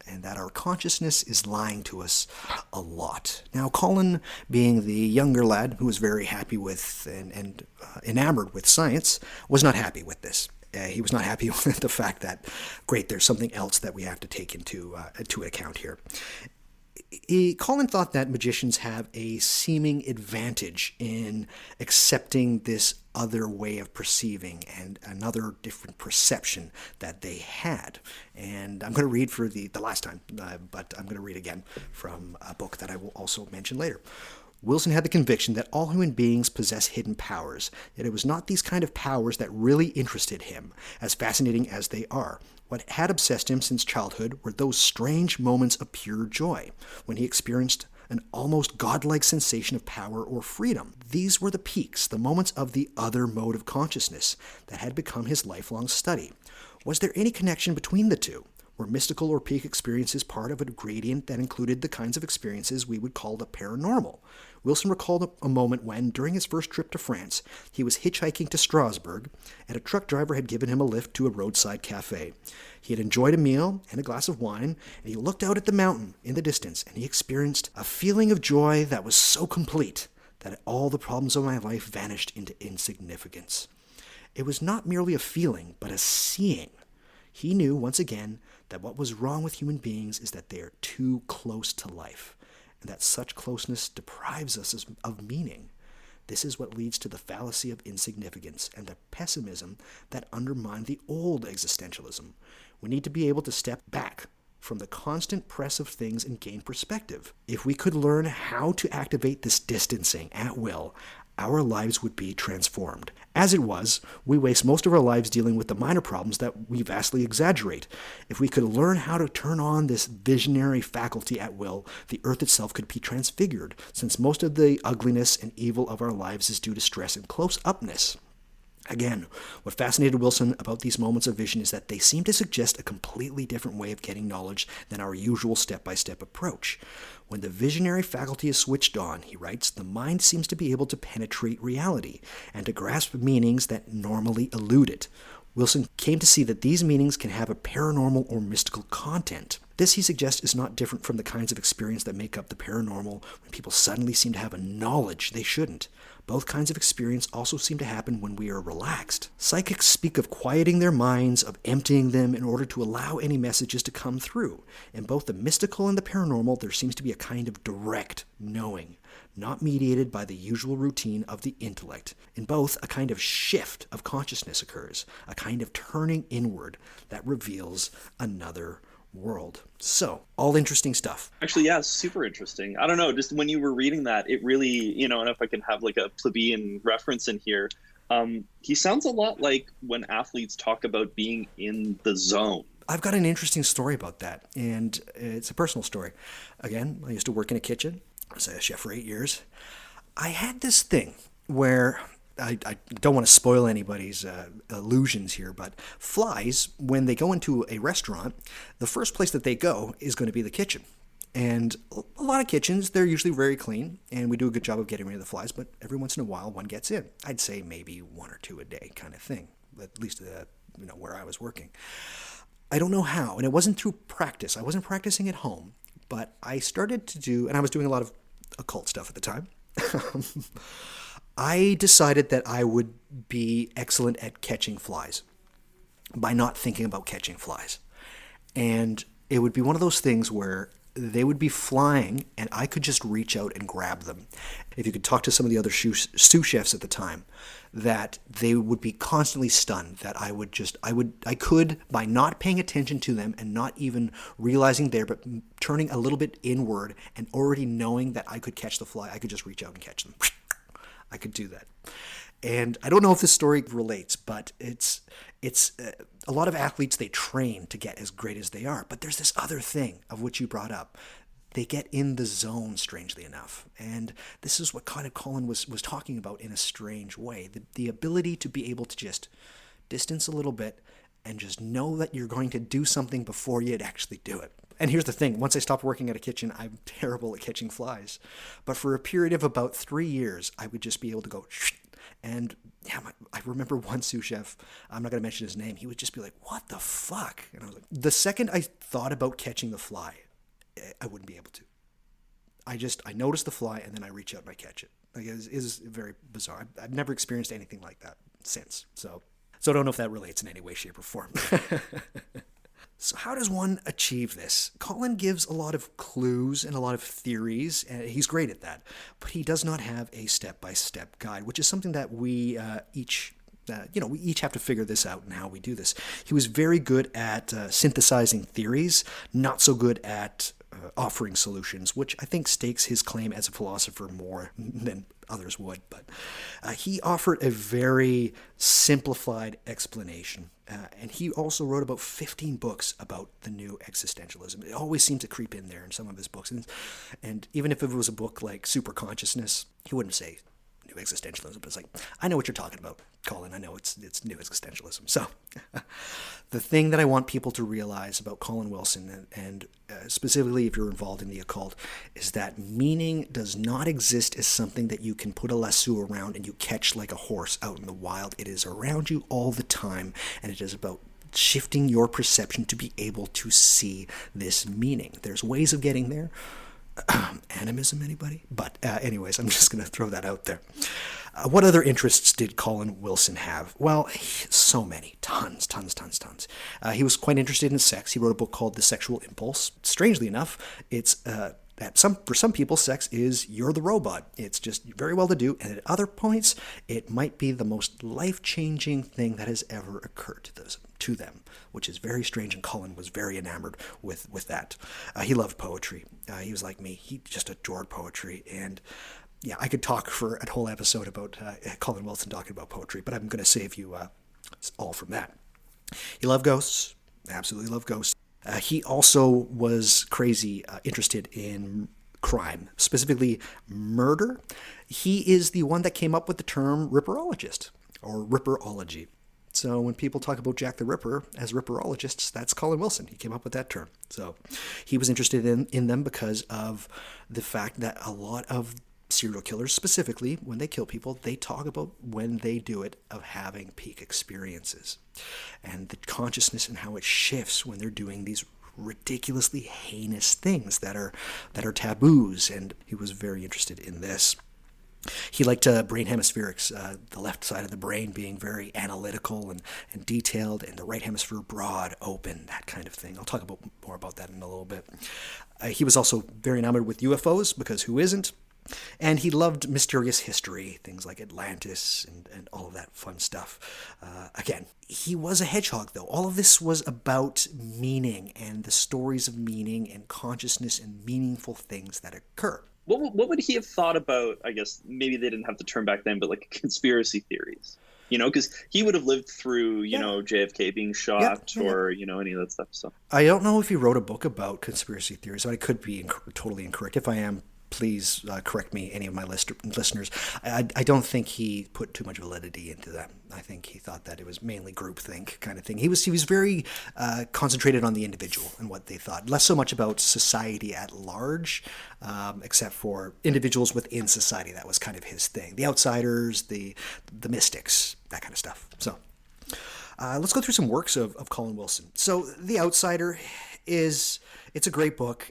and that our consciousness is lying to us a lot. Now, Colin, being the younger lad who was very happy with and enamored with science, was not happy with this. He was not happy with the fact that, great, there's something else that we have to take into account here. Colin thought that magicians have a seeming advantage in accepting this other way of perceiving and another different perception that they had. And I'm going to read for the last time, but I'm going to read again from a book that I will also mention later. Wilson had the conviction that all human beings possess hidden powers, yet it was not these kind of powers that really interested him, as fascinating as they are. What had obsessed him since childhood were those strange moments of pure joy, when he experienced an almost godlike sensation of power or freedom. These were the peaks, the moments of the other mode of consciousness that had become his lifelong study. Was there any connection between the two? Were mystical or peak experiences part of a gradient that included the kinds of experiences we would call the paranormal? Wilson recalled a moment when, during his first trip to France, he was hitchhiking to Strasbourg, and a truck driver had given him a lift to a roadside cafe. He had enjoyed a meal and a glass of wine, and he looked out at the mountain in the distance, and he experienced a feeling of joy that was so complete that all the problems of my life vanished into insignificance. It was not merely a feeling, but a seeing. He knew, once again, that what was wrong with human beings is that they are too close to life, and that such closeness deprives us of meaning. This is what leads to the fallacy of insignificance and the pessimism that undermine the old existentialism. We need to be able to step back from the constant press of things and gain perspective. If we could learn how to activate this distancing at will, our lives would be transformed. As it was, we waste most of our lives dealing with the minor problems that we vastly exaggerate. If we could learn how to turn on this visionary faculty at will, the earth itself could be transfigured, since most of the ugliness and evil of our lives is due to stress and close-upness. Again, what fascinated Wilson about these moments of vision is that they seem to suggest a completely different way of getting knowledge than our usual step-by-step approach. When the visionary faculty is switched on, he writes, the mind seems to be able to penetrate reality and to grasp meanings that normally elude it. Wilson came to see that these meanings can have a paranormal or mystical content. This, he suggests, is not different from the kinds of experience that make up the paranormal when people suddenly seem to have a knowledge they shouldn't. Both kinds of experience also seem to happen when we are relaxed. Psychics speak of quieting their minds, of emptying them in order to allow any messages to come through. In both the mystical and the paranormal, there seems to be a kind of direct knowing, not mediated by the usual routine of the intellect. In both, a kind of shift of consciousness occurs, a kind of turning inward that reveals another world. So, all interesting stuff. Actually, yeah, super interesting. I don't know, just when you were reading that, it really, and if I can have like a plebeian reference in here, he sounds a lot like when athletes talk about being in the zone. I've got an interesting story about that, and it's a personal story. Again, I used to work in a kitchen. I was a chef for 8 years. I had this thing where I don't want to spoil anybody's illusions here, but flies, when they go into a restaurant, the first place that they go is going to be the kitchen. And a lot of kitchens, they're usually very clean, and we do a good job of getting rid of the flies, but every once in a while one gets in. I'd say maybe 1 or 2 a day kind of thing, at least where I was working. I don't know how, and it wasn't through practice. I wasn't practicing at home, but I started to do, and I was doing a lot of occult stuff at the time. I decided that I would be excellent at catching flies by not thinking about catching flies. And it would be one of those things where they would be flying and I could just reach out and grab them. If you could talk to some of the other sous chefs at the time, that they would be constantly stunned that I could, by not paying attention to them and not even realizing there, but turning a little bit inward and already knowing that I could catch the fly, I could just reach out and catch them. I could do that. And I don't know if this story relates, but it's a lot of athletes, they train to get as great as they are. But there's this other thing of which you brought up. They get in the zone, strangely enough. And this is what kind of Colin was talking about in a strange way. The ability to be able to just distance a little bit and just know that you're going to do something before you'd actually do it. And here's the thing, once I stopped working at a kitchen, I'm terrible at catching flies. But for a period of about 3 years, I would just be able to go, shh. And yeah, I remember one sous chef, I'm not going to mention his name, he would just be like, what the fuck? And I was like, the second I thought about catching the fly, I wouldn't be able to. I notice the fly and then I reach out and I catch it. Like, it is very bizarre. I've never experienced anything like that since. So I don't know if that relates in any way, shape, or form. So how does one achieve this? Colin gives a lot of clues and a lot of theories, and he's great at that. But he does not have a step-by-step guide, which is something that we each have to figure this out and how we do this. He was very good at synthesizing theories, not so good at offering solutions, which I think stakes his claim as a philosopher more than others would, but he offered a very simplified explanation. And he also wrote about 15 books about the new existentialism. It always seemed to creep in there in some of his books. And even if it was a book like Super Consciousness, he wouldn't say new existentialism, but it's like, I know what you're talking about, Colin. I know it's new existentialism. So the thing that I want people to realize about Colin Wilson, and specifically if you're involved in the occult, is that meaning does not exist as something that you can put a lasso around and you catch like a horse out in the wild. It is around you all the time, and it is about shifting your perception to be able to see this meaning. There's ways of getting there. Animism, anybody? But anyways, I'm just going to throw that out there. What other interests did Colin Wilson have? Well, so many. Tons. He was quite interested in sex. He wrote a book called The Sexual Impulse. Strangely enough, it's for some people, sex is you're the robot. It's just very well to do. And at other points, it might be the most life-changing thing that has ever occurred to them, which is very strange. And Colin was very enamored with that. He loved poetry. He was like me. He just adored poetry. And yeah, I could talk for a whole episode about Colin Wilson talking about poetry, but I'm going to save you all from that. He loved ghosts. Absolutely loved ghosts. He also was crazy interested in crime, specifically murder. He is the one that came up with the term ripperologist or ripperology. So when people talk about Jack the Ripper as ripperologists, that's Colin Wilson. He came up with that term. So he was interested in them because of the fact that a lot of serial killers, specifically when they kill people, they talk about when they do it of having peak experiences and the consciousness and how it shifts when they're doing these ridiculously heinous things that are taboos. And he was very interested in this. He liked brain hemispherics, the left side of the brain being very analytical and detailed, and the right hemisphere broad, open, that kind of thing. I'll talk more about that in a little bit. He was also very enamored with UFOs, because who isn't? And he loved mysterious history, things like Atlantis and all of that fun stuff. Again, he was a hedgehog, though. All of this was about meaning and the stories of meaning and consciousness and meaningful things that occur. What would he have thought about, I guess, maybe they didn't have the term back then, but like conspiracy theories? Because he would have lived through, JFK being shot or, any of that stuff. So I don't know if he wrote a book about conspiracy theories. I could be totally incorrect. If I am, please correct me, any of my listeners. I don't think he put too much validity into them. I think he thought that it was mainly groupthink kind of thing. He was very concentrated on the individual and what they thought, less so much about society at large, except for individuals within society. That was kind of his thing. The outsiders, the mystics, that kind of stuff. So let's go through some works of Colin Wilson. So The Outsider it's a great book.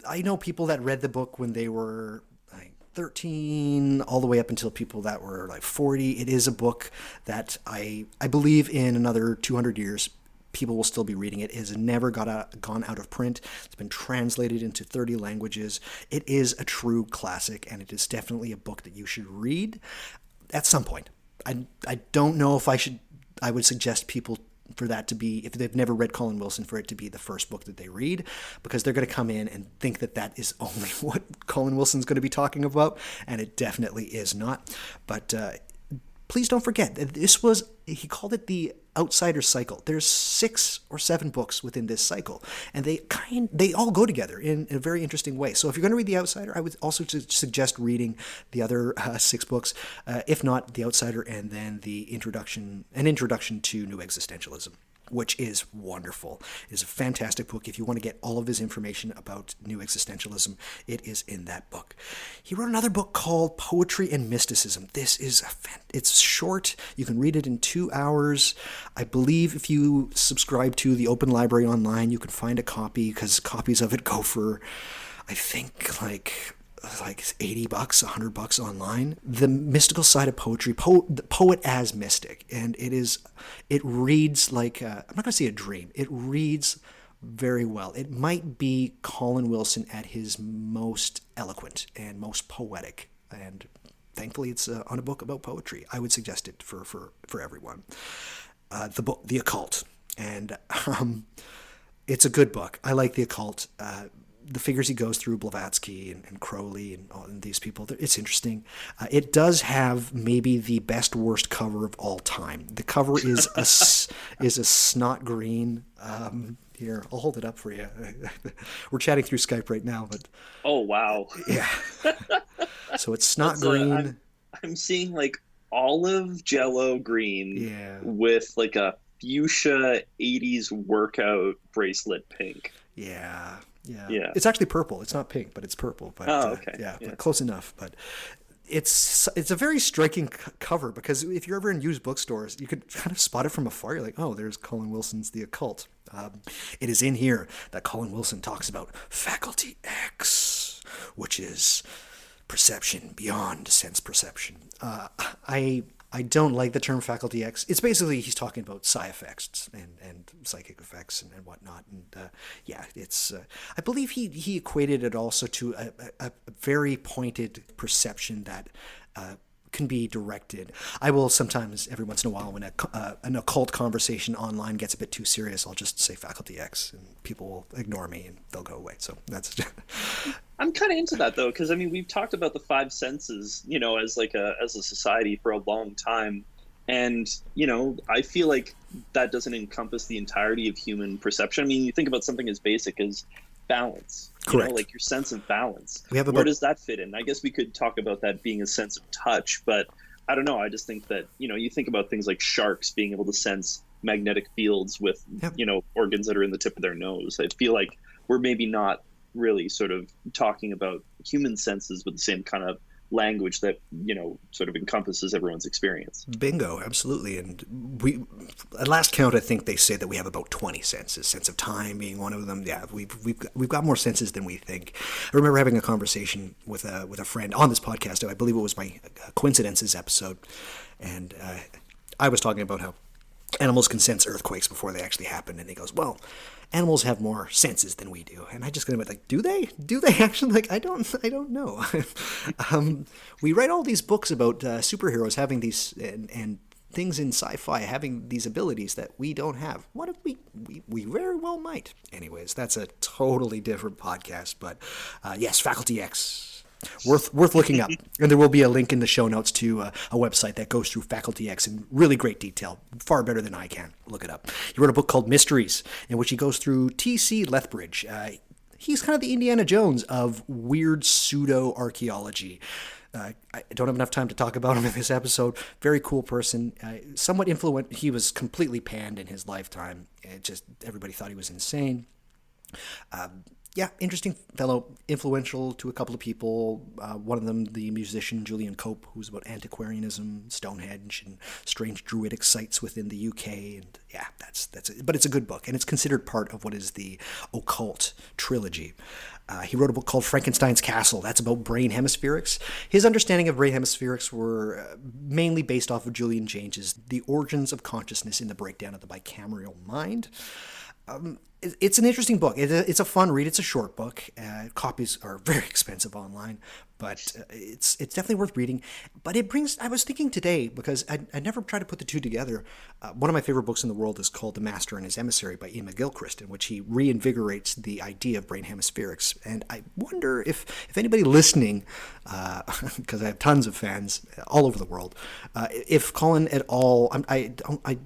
I know people that read the book when they were like 13, all the way up until people that were like 40. It is a book that I believe in another 200 years, people will still be reading it. It has never gone out of print. It's been translated into 30 languages. It is a true classic, and it is definitely a book that you should read at some point. I don't know if I would suggest people for that to be, if they've never read Colin Wilson, for it to be the first book that they read, because they're going to come in and think that is only what Colin Wilson's going to be talking about, and it definitely is not. But please don't forget that he called it the Outsider Cycle. There's 6 or 7 books within this cycle, and they all go together in a very interesting way. So if you're going to read The Outsider, I would also suggest reading the other 6 books, if not The Outsider, and then an introduction to New Existentialism, which is wonderful. It is a fantastic book. If you want to get all of his information about New Existentialism, it is in that book. He wrote another book called Poetry and Mysticism. This is it's short. You can read it in 2 hours. I believe if you subscribe to the Open Library online, you can find a copy, because copies of it go for, I think, like $80, $100 online. The mystical side of poetry, the poet as mystic, and it reads like I'm not going to say a dream. It reads very well. It might be Colin Wilson at his most eloquent and most poetic, and thankfully it's on a book about poetry. I would suggest it for everyone. The book, The Occult, and it's a good book. I like The Occult. the figures he goes through, Blavatsky and Crowley and these people, it's interesting. It does have maybe the best worst cover of all time. The cover is a snot green. Here, I'll hold it up for you. We're chatting through Skype right now, but oh wow, yeah. So it's snot green. I'm seeing like olive jello green, with like a fuchsia 80s workout bracelet pink. Yeah. It's actually purple. It's not pink, but it's purple. But, okay. But close enough. But it's a very striking cover, because if you're ever in used bookstores, you could kind of spot it from afar. You're like, oh, there's Colin Wilson's The Occult. It is in here that Colin Wilson talks about Faculty X, which is perception beyond sense perception. I don't like the term Faculty X. It's basically, he's talking about psi effects and psychic effects and whatnot. And it's I believe he equated it also to a very pointed perception that can be directed. I will sometimes, every once in a while, when an occult conversation online gets a bit too serious, I'll just say Faculty X, and people will ignore me and they'll go away. So that's I'm kind of into that though, because I mean, we've talked about the five senses, as as a society for a long time, and I feel like that doesn't encompass the entirety of human perception. I mean, you think about something as basic as balance. Correct. Like your sense of balance. Where does that fit in? I guess we could talk about that being a sense of touch, but I don't know. I just think that you think about things like sharks being able to sense magnetic fields with organs that are in the tip of their nose. I feel like we're maybe not really sort of talking about human senses with the same kind of language that sort of encompasses everyone's experience. Bingo, absolutely. And we, at last count, I think they say that we have about 20 senses. Sense of time being one of them. Yeah, we've got more senses than we think. I remember having a conversation with a friend on this podcast. I believe it was my coincidences episode, and I was talking about how animals can sense earthquakes before they actually happen, and he goes, well, animals have more senses than we do. And I just kind of went like, do they actually? Like, I don't know. We write all these books about superheroes having these and things in sci-fi having these abilities that we don't have. What if we very well might. Anyways, that's a totally different podcast. But yes, Faculty X. Worth looking up. And there will be a link in the show notes to a website that goes through Faculty X in really great detail, far better than I can. Look it up. He wrote a book called Mysteries, in which he goes through T.C. Lethbridge. He's kind of the Indiana Jones of weird pseudo-archaeology. I don't have enough time to talk about him in this episode. Very cool person. Somewhat influential. He was completely panned in his lifetime. Everybody thought he was insane. Yeah, interesting fellow, influential to a couple of people. One of them, the musician Julian Cope, who's about antiquarianism, Stonehenge, and strange druidic sites within the UK. And yeah, that's it. But it's a good book, and it's considered part of what is the occult trilogy. He wrote a book called Frankenstein's Castle. That's about brain hemispherics. His understanding of brain hemispherics were mainly based off of Julian James's The Origins of Consciousness in the Breakdown of the Bicameral Mind. It's an interesting book. It's a fun read. It's a short book. Copies are very expensive online, but it's definitely worth reading. But I was thinking today, because I never tried to put the two together. One of my favorite books in the world is called The Master and His Emissary by Ian McGilchrist, in which he reinvigorates the idea of brain hemispherics. And I wonder if anybody listening, because I have tons of fans all over the world, if Colin at all, I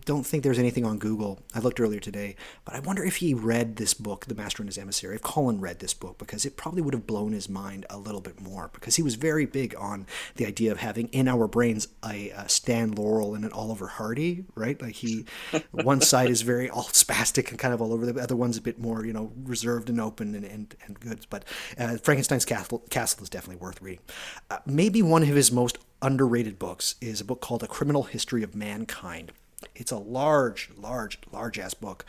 don't think there's anything on Google. I looked earlier today, but I wonder if he read this book, The Master and His Emissary, if Colin read this book, because it probably would have blown his mind a little bit more, because he was very big on the idea of having in our brains a Stan Laurel and an Oliver Hardy, right? Like one side is very all spastic and kind of all over, the other one's a bit more, reserved and open and good. But Frankenstein's Castle is definitely worth reading. Maybe one of his most underrated books is a book called A Criminal History of Mankind. It's a large ass book.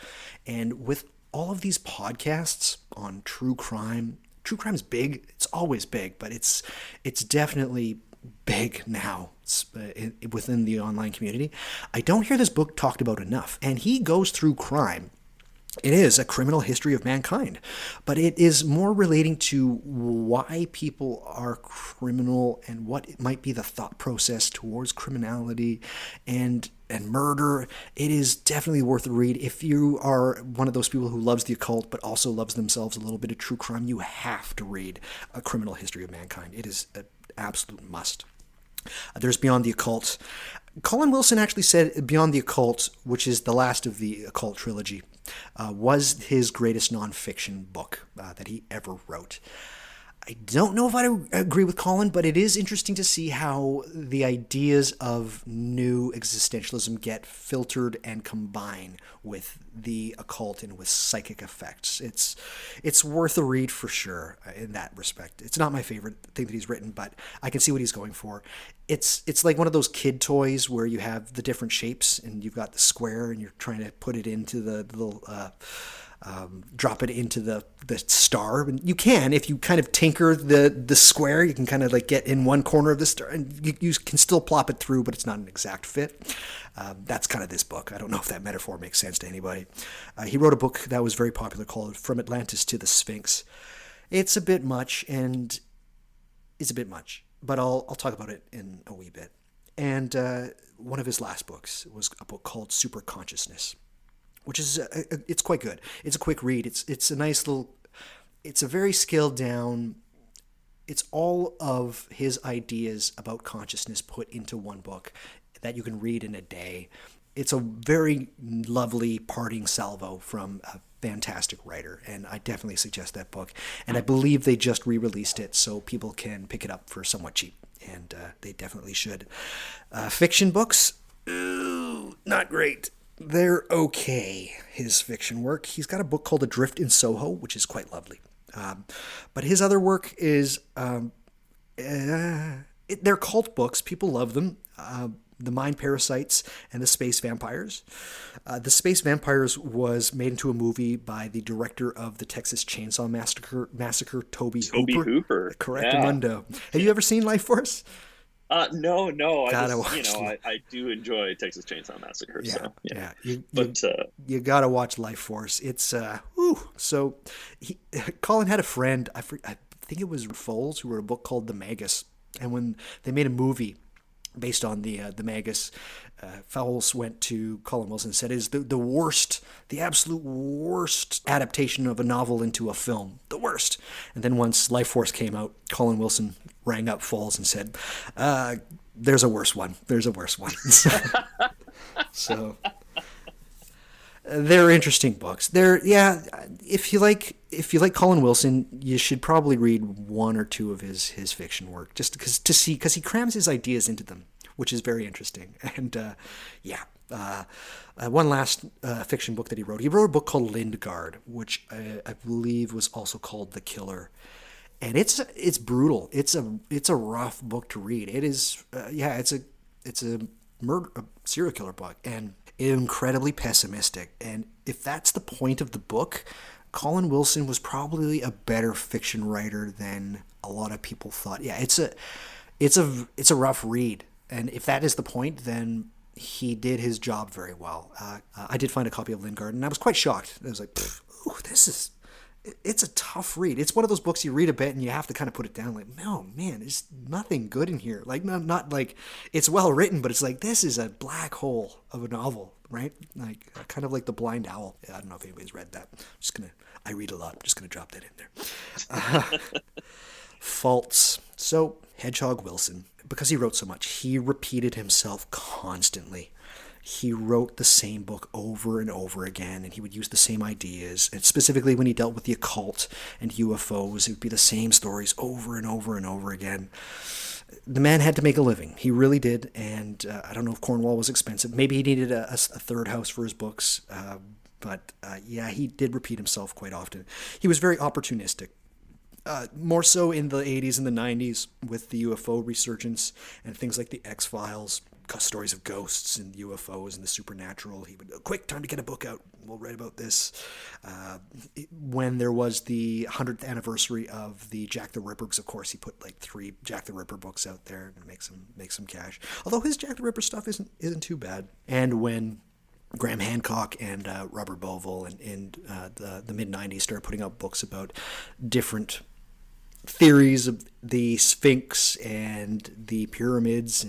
And with all of these podcasts on true crime's big. It's always big, but it's definitely big now within the online community. I don't hear this book talked about enough. And he goes through crime. It is A Criminal History of Mankind, but it is more relating to why people are criminal and what might be the thought process towards criminality. And and murder. It is definitely worth a read. If you are one of those people who loves the occult but also loves themselves a little bit of true crime, you have to read A Criminal History of Mankind. It is an absolute must. There's Beyond the Occult. Colin Wilson actually said Beyond the Occult, which is the last of the occult trilogy, was his greatest nonfiction book that he ever wrote. I don't know if I agree with Colin, but it is interesting to see how the ideas of new existentialism get filtered and combined with the occult and with psychic effects. It's worth a read for sure in that respect. It's not my favorite thing that he's written, but I can see what he's going for. It's like one of those kid toys where you have the different shapes and you've got the square and you're trying to put it into the little drop it into the star. And you can, if you kind of tinker the square, you can kind of like get in one corner of the star and you can still plop it through, but it's not an exact fit. That's kind of this book. I don't know if that metaphor makes sense to anybody. He wrote a book that was very popular called From Atlantis to the Sphinx. It's a bit much, but I'll talk about it in a wee bit. And one of his last books was a book called Super Consciousness, which is it's quite good. It's a quick read. It's a nice little. It's a very scaled down. It's all of his ideas about consciousness put into one book that you can read in a day. It's a very lovely parting salvo from a fantastic writer, and I definitely suggest that book. And I believe they just re-released it, so people can pick it up for somewhat cheap, and they definitely should. Fiction books, ooh, not great. They're okay, his fiction work. He's got a book called Adrift in Soho, which is quite lovely. But his other work is, they're cult books. People love them. The Mind Parasites and The Space Vampires. The Space Vampires was made into a movie by the director of the Texas Chainsaw Massacre, Toby Hooper. Correctamundo. Yeah. Have you ever seen Life Force? No. I do enjoy Texas Chainsaw Massacre. Yeah, so, yeah. You gotta watch Life Force. It's So, Colin had a friend. I think it was Foles, who wrote a book called The Magus, and when they made a movie based on the Magus, Fowles went to Colin Wilson and said, "Is the absolute worst adaptation of a novel into a film, the worst." And then once Life Force came out, Colin Wilson rang up Fowles and said, "There's a worse one. There's a worse one." So they're interesting books. If you like Colin Wilson, you should probably read one or two of his fiction work just because he crams his ideas into them, which is very interesting. And one last fiction book that he wrote. He wrote a book called Lindgard, which I believe was also called The Killer. And it's brutal. It's a rough book to read. It is it's a serial killer book, and incredibly pessimistic. And if that's the point of the book, Colin Wilson was probably a better fiction writer than a lot of people thought. Yeah, it's a rough read, and if that is the point, then he did his job very well. I did find a copy of Lindgard, and I was quite shocked. I was like, it's a tough read. It's one of those books you read a bit and you have to kind of put it down. Like, no, man, there's nothing good in here. Like, not like it's well written, but it's like, this is a black hole of a novel, right? Like, kind of like The Blind Owl. I don't know if anybody's read that. I read a lot. I'm just going to drop that in there. Faults. So, Hedgehog Wilson, because he wrote so much, he repeated himself constantly. He wrote the same book over and over again, and he would use the same ideas. And specifically when he dealt with the occult and UFOs, it would be the same stories over and over and over again. The man had to make a living. He really did. And I don't know if Cornwall was expensive. Maybe he needed a third house for his books. But he did repeat himself quite often. He was very opportunistic. More so in the 80s and the 90s with the UFO resurgence and things like the X-Files, stories of ghosts and UFOs and the supernatural. He would, quick, time to get a book out. We'll write about this. When there was the 100th anniversary of the Jack the Ripper, because of course he put like 3 Jack the Ripper books out there and make some cash. Although his Jack the Ripper stuff isn't too bad. And when Graham Hancock and Robert Bovell in the mid-90s started putting out books about different theories of the Sphinx and the pyramids,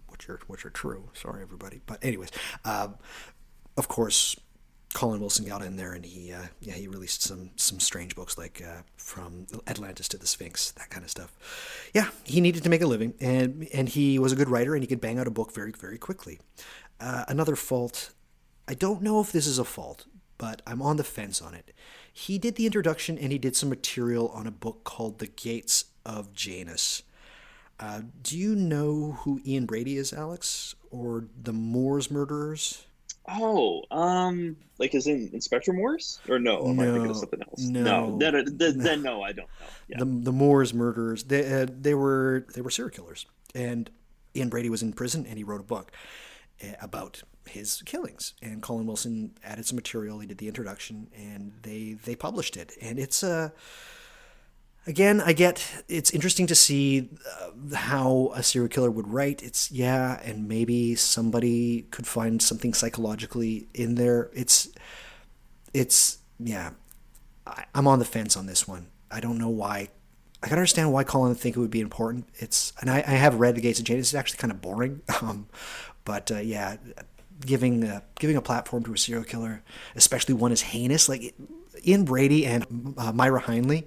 which are true. Sorry, everybody. But anyways, of course, Colin Wilson got in there, and he released some strange books like From Atlantis to the Sphinx, that kind of stuff. Yeah, he needed to make a living, and he was a good writer, and he could bang out a book very, very quickly. Another fault, I don't know if this is a fault, but I'm on the fence on it. He did the introduction, and he did some material on a book called The Gates of Janus. Do you know who Ian Brady is, Alex? Or the Moors murderers? Oh, like as in Inspector Morse? Or no, am I thinking of No, something else? No, no, then no, I don't know. Yeah. the Moors murderers. They were serial killers, and Ian Brady was in prison, and he wrote a book about his killings. And Colin Wilson added some material. He did the introduction, and they published it. And it's again, it's interesting to see how a serial killer would write. And maybe somebody could find something psychologically in there. I'm on the fence on this one. I don't know why. I can understand why Colin would think it would be important. And I have read The Gates of Janus. It's actually kind of boring. But giving a platform to a serial killer, especially one as heinous like Ian Brady and Myra Hindley,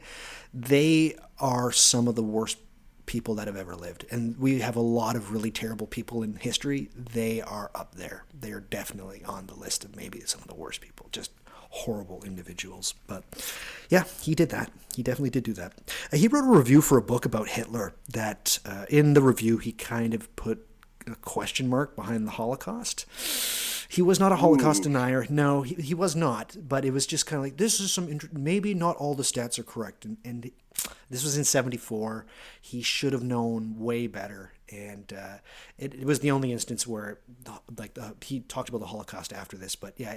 they are some of the worst people that have ever lived. And we have a lot of really terrible people in history. They are up there. They are definitely on the list of maybe some of the worst people. Just horrible individuals. But yeah, he did that. He definitely did do that. He wrote a review for a book about Hitler that in the review he kind of put a question mark behind the Holocaust. He was not a Holocaust denier. No, he was not. But it was just kind of like, this is maybe not all the stats are correct. And this was in 1974. He should have known way better. And it was the only instance where he talked about the Holocaust after this. But yeah,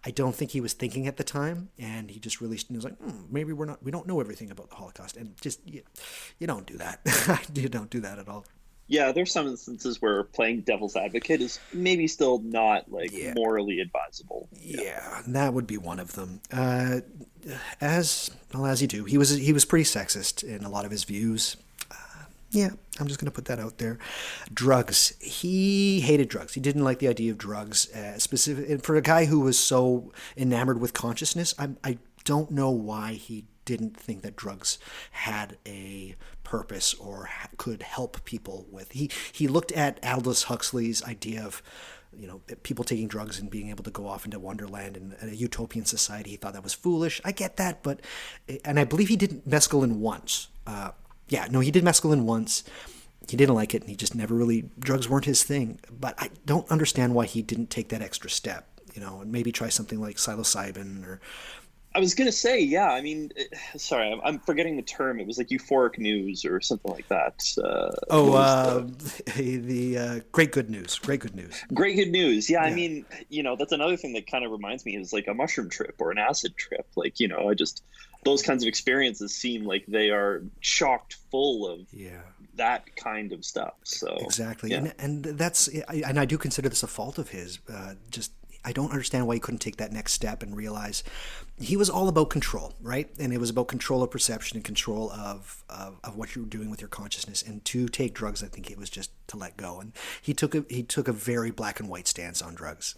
I don't think he was thinking at the time. And he just released, and he was like, maybe we don't know everything about the Holocaust. And just, you don't do that. You don't do that at all. Yeah, there's some instances where playing devil's advocate is maybe still not morally advisable. Yeah, that would be one of them. As you do, he was pretty sexist in a lot of his views. Yeah, I'm just going to put that out there. Drugs. He hated drugs. He didn't like the idea of drugs. For a guy who was so enamored with consciousness, I don't know why he didn't think that drugs had a purpose or could help people with. He looked at Aldous Huxley's idea of people taking drugs and being able to go off into Wonderland and a utopian society. He thought that was foolish. I get that, and I believe he did mescaline once. He did mescaline once. He didn't like it, and he just never really, drugs weren't his thing. But I don't understand why he didn't take that extra step, and maybe try something like psilocybin or... I was going to say, yeah, I mean, sorry, I'm forgetting the term. It was like euphoric news or something like that. The great good news. Great good news. Great good news. Yeah, I mean, that's another thing that kind of reminds me is like a mushroom trip or an acid trip. Like, those kinds of experiences seem like they are chocked full of that kind of stuff. So exactly. Yeah. And I do consider this a fault of his. I don't understand why he couldn't take that next step and realize he was all about control, right? And it was about control of perception and control of what you were doing with your consciousness. And to take drugs, I think it was just to let go. And he took a very black and white stance on drugs.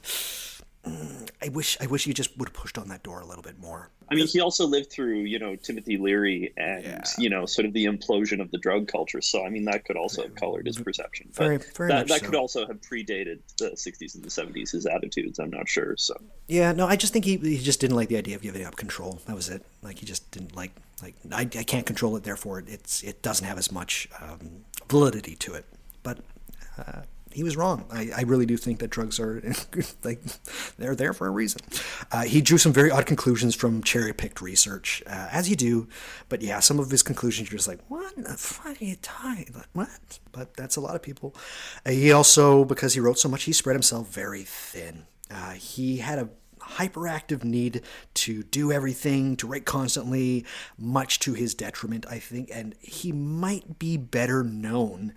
I wish he just would have pushed on that door a little bit more. I mean, he also lived through, Timothy Leary and, sort of the implosion of the drug culture. So, I mean, that could also have colored his perception. But that could also have predated the 60s and the 70s, his attitudes. I'm not sure. So, yeah, no, I just think he just didn't like the idea of giving up control. That was it. Like, he just didn't like I can't control it, therefore it doesn't have as much validity to it. But he was wrong. I really do think that drugs are they're there for a reason. He drew some very odd conclusions from cherry-picked research, as you do. But yeah, some of his conclusions you're just like, what in the fuck are you talking about? What? But that's a lot of people. He also, because he wrote so much, he spread himself very thin. He had a hyperactive need to do everything, to write constantly, much to his detriment, I think. And he might be better known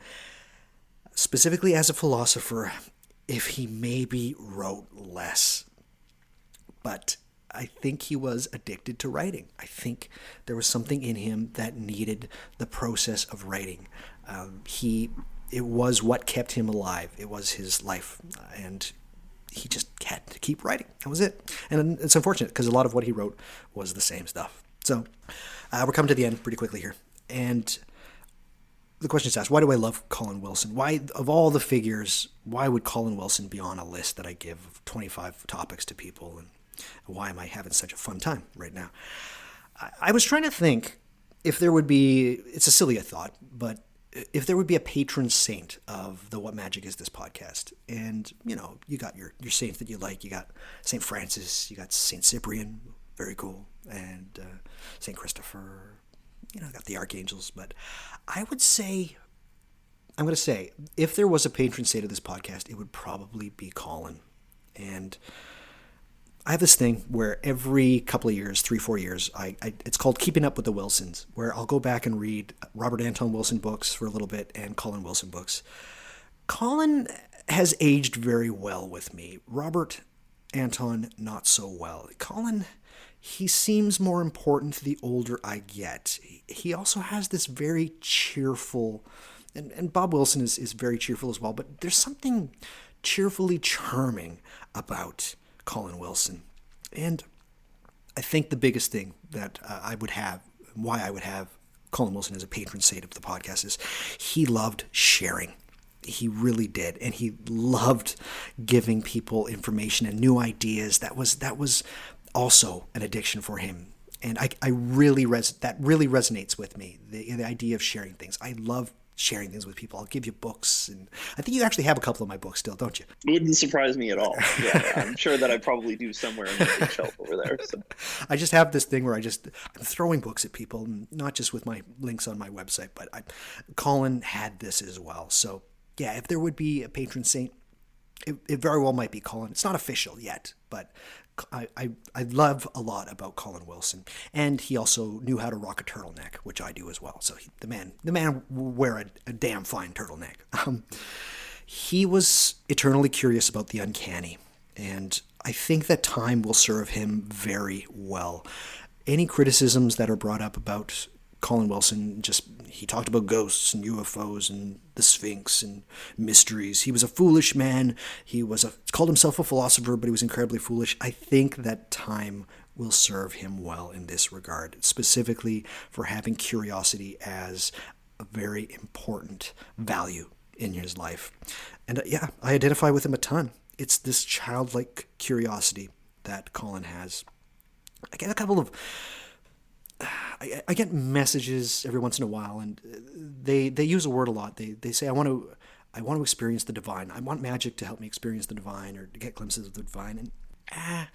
specifically as a philosopher if he maybe wrote less. But I think he was addicted to writing. I think there was something in him that needed the process of writing. It was what kept him alive. It was his life, and he just had to keep writing. That was it. And it's unfortunate because a lot of what he wrote was the same stuff. So we're coming to the end pretty quickly here. And the question is asked, why do I love Colin Wilson? Why, of all the figures, why would Colin Wilson be on a list that I give of 25 topics to people? And why am I having such a fun time right now? I was trying to think if there would be, it's a silly thought, but if there would be a patron saint of the What Magic Is This podcast. And, you got your saints that you like. You got St. Francis, you got St. Cyprian, very cool, and St. Christopher, got the archangels. But I'm going to say, if there was a patron saint of this podcast, it would probably be Colin. And I have this thing where every couple of years, 3-4 years, it's called Keeping Up with the Wilsons, where I'll go back and read Robert Anton Wilson books for a little bit and Colin Wilson books. Colin has aged very well with me. Robert Anton, not so well. Colin, he seems more important the older I get. He also has this very cheerful, and Bob Wilson is very cheerful as well, but there's something cheerfully charming about Colin Wilson. And I think the biggest thing that why I would have Colin Wilson as a patron saint of the podcast is he loved sharing. He really did. And he loved giving people information and new ideas. That was also an addiction for him. And that really resonates with me, the idea of sharing things. I love sharing things with people. I'll give you books, and I think you actually have a couple of my books still, don't you? It wouldn't surprise me at all. Yeah, I'm sure that I probably do somewhere on the shelf over there. So. I just have this thing where I'm throwing books at people, not just with my links on my website, but Colin had this as well. So yeah, if there would be a patron saint, it very well might be Colin. It's not official yet, but I love a lot about Colin Wilson, and he also knew how to rock a turtleneck, which I do as well. So the man wear a damn fine turtleneck. He was eternally curious about the uncanny, and I think that time will serve him very well. Any criticisms that are brought up about Colin Wilson, he talked about ghosts and UFOs and the Sphinx and mysteries. He was a foolish man. He called himself a philosopher, but he was incredibly foolish. I think that time will serve him well in this regard, specifically for having curiosity as a very important value in his life. And I identify with him a ton. It's this childlike curiosity that Colin has. I get a couple of I get messages every once in a while, and they use a word a lot. They say, I want to experience the divine. I want magic to help me experience the divine or to get glimpses of the divine. And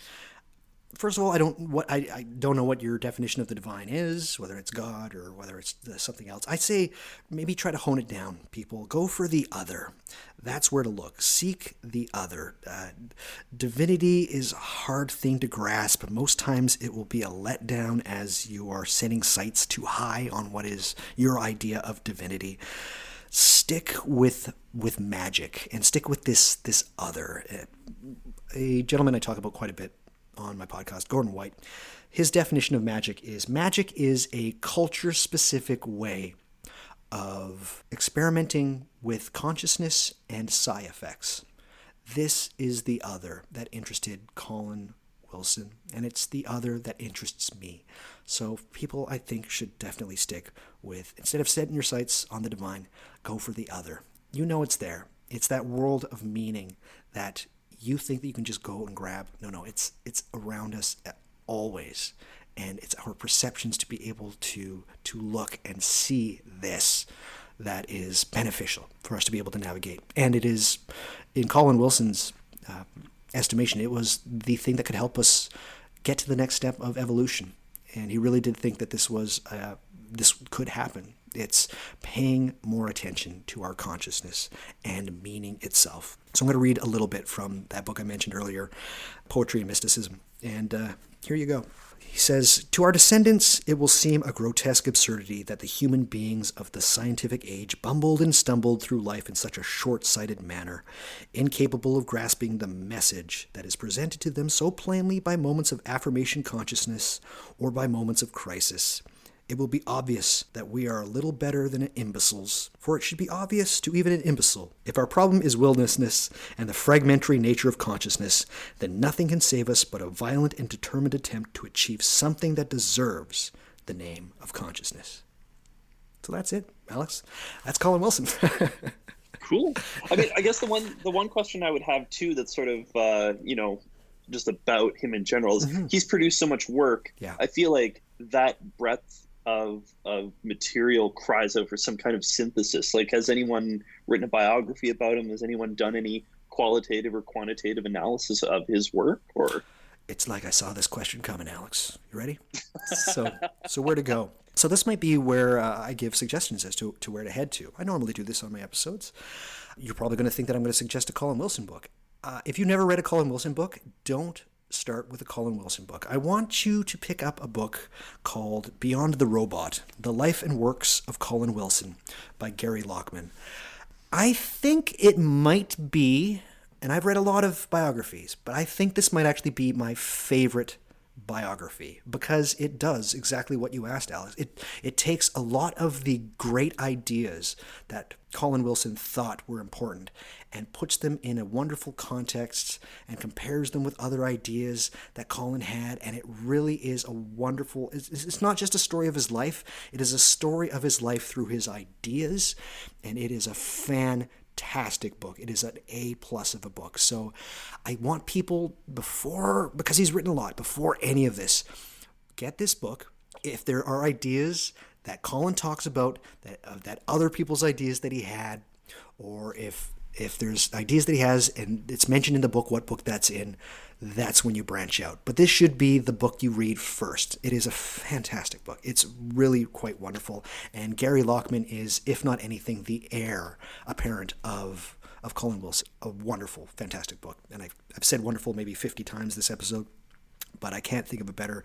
first of all, I don't know what your definition of the divine is, whether it's God or whether it's something else. I say maybe try to hone it down, people. Go for the other. That's where to look. Seek the other. Divinity is a hard thing to grasp. Most times it will be a letdown as you are setting sights too high on what is your idea of divinity. Stick with magic and stick with this other. A gentleman I talk about quite a bit on my podcast, Gordon White, his definition of magic is a culture-specific way of experimenting with consciousness and psi effects. This is the other that interested Colin Wilson, and it's the other that interests me. So people, I think, should definitely stick with, instead of setting your sights on the divine, go for the other. You know it's there. It's that world of meaning that you think that you can just go and grab. No, it's around us always. And it's our perceptions to be able to look and see this that is beneficial for us to be able to navigate. And it is, in Colin Wilson's estimation, it was the thing that could help us get to the next step of evolution. And he really did think that this could happen. It's paying more attention to our consciousness and meaning itself. So I'm going to read a little bit from that book I mentioned earlier, Poetry and Mysticism. And here you go. He says, "To our descendants, it will seem a grotesque absurdity that the human beings of the scientific age bumbled and stumbled through life in such a short-sighted manner, incapable of grasping the message that is presented to them so plainly by moments of affirmation consciousness or by moments of crisis. It will be obvious that we are a little better than imbeciles, for it should be obvious to even an imbecile. If our problem is willingness and the fragmentary nature of consciousness, then nothing can save us but a violent and determined attempt to achieve something that deserves the name of consciousness." So that's it, Alex. That's Colin Wilson. Cool. I mean, I guess the one question I would have too that's sort of just about him in general is he's produced so much work. Yeah. I feel like that breadth of material cries out for some kind of synthesis. Like, has anyone written a biography about him? Has anyone done any qualitative or quantitative analysis of his work? Or it's like I saw this question coming, Alex. You ready? So where to go? So this might be where I give suggestions as to where to head to. I normally do this on my episodes. You're probably going to think that I'm going to suggest a Colin Wilson book. If you've never read a Colin Wilson book, don't start with a Colin Wilson book. I want you to pick up a book called Beyond the Robot, The Life and Works of Colin Wilson by Gary Lockman. I think it might be, and I've read a lot of biographies, but I think this might actually be my favorite biography because it does exactly what you asked, Alex. It takes a lot of the great ideas that Colin Wilson thought were important and puts them in a wonderful context and compares them with other ideas that Colin had, and it really is a wonderful, it's not just a story of his life, it is a story of his life through his ideas, and it is a fantastic book. It is an A+ of a book. So I want people because he's written a lot, before any of this, get this book. If there are ideas that Colin talks about, that other people's ideas that he had, or if there's ideas that he has and it's mentioned in the book what book that's in, that's when you branch out. But this should be the book you read first. It is a fantastic book. It's really quite wonderful. And Gary Lockman is, if not anything, the heir apparent of Colin Wilson. A wonderful, fantastic book. And I've said wonderful maybe 50 times this episode, but I can't think of a better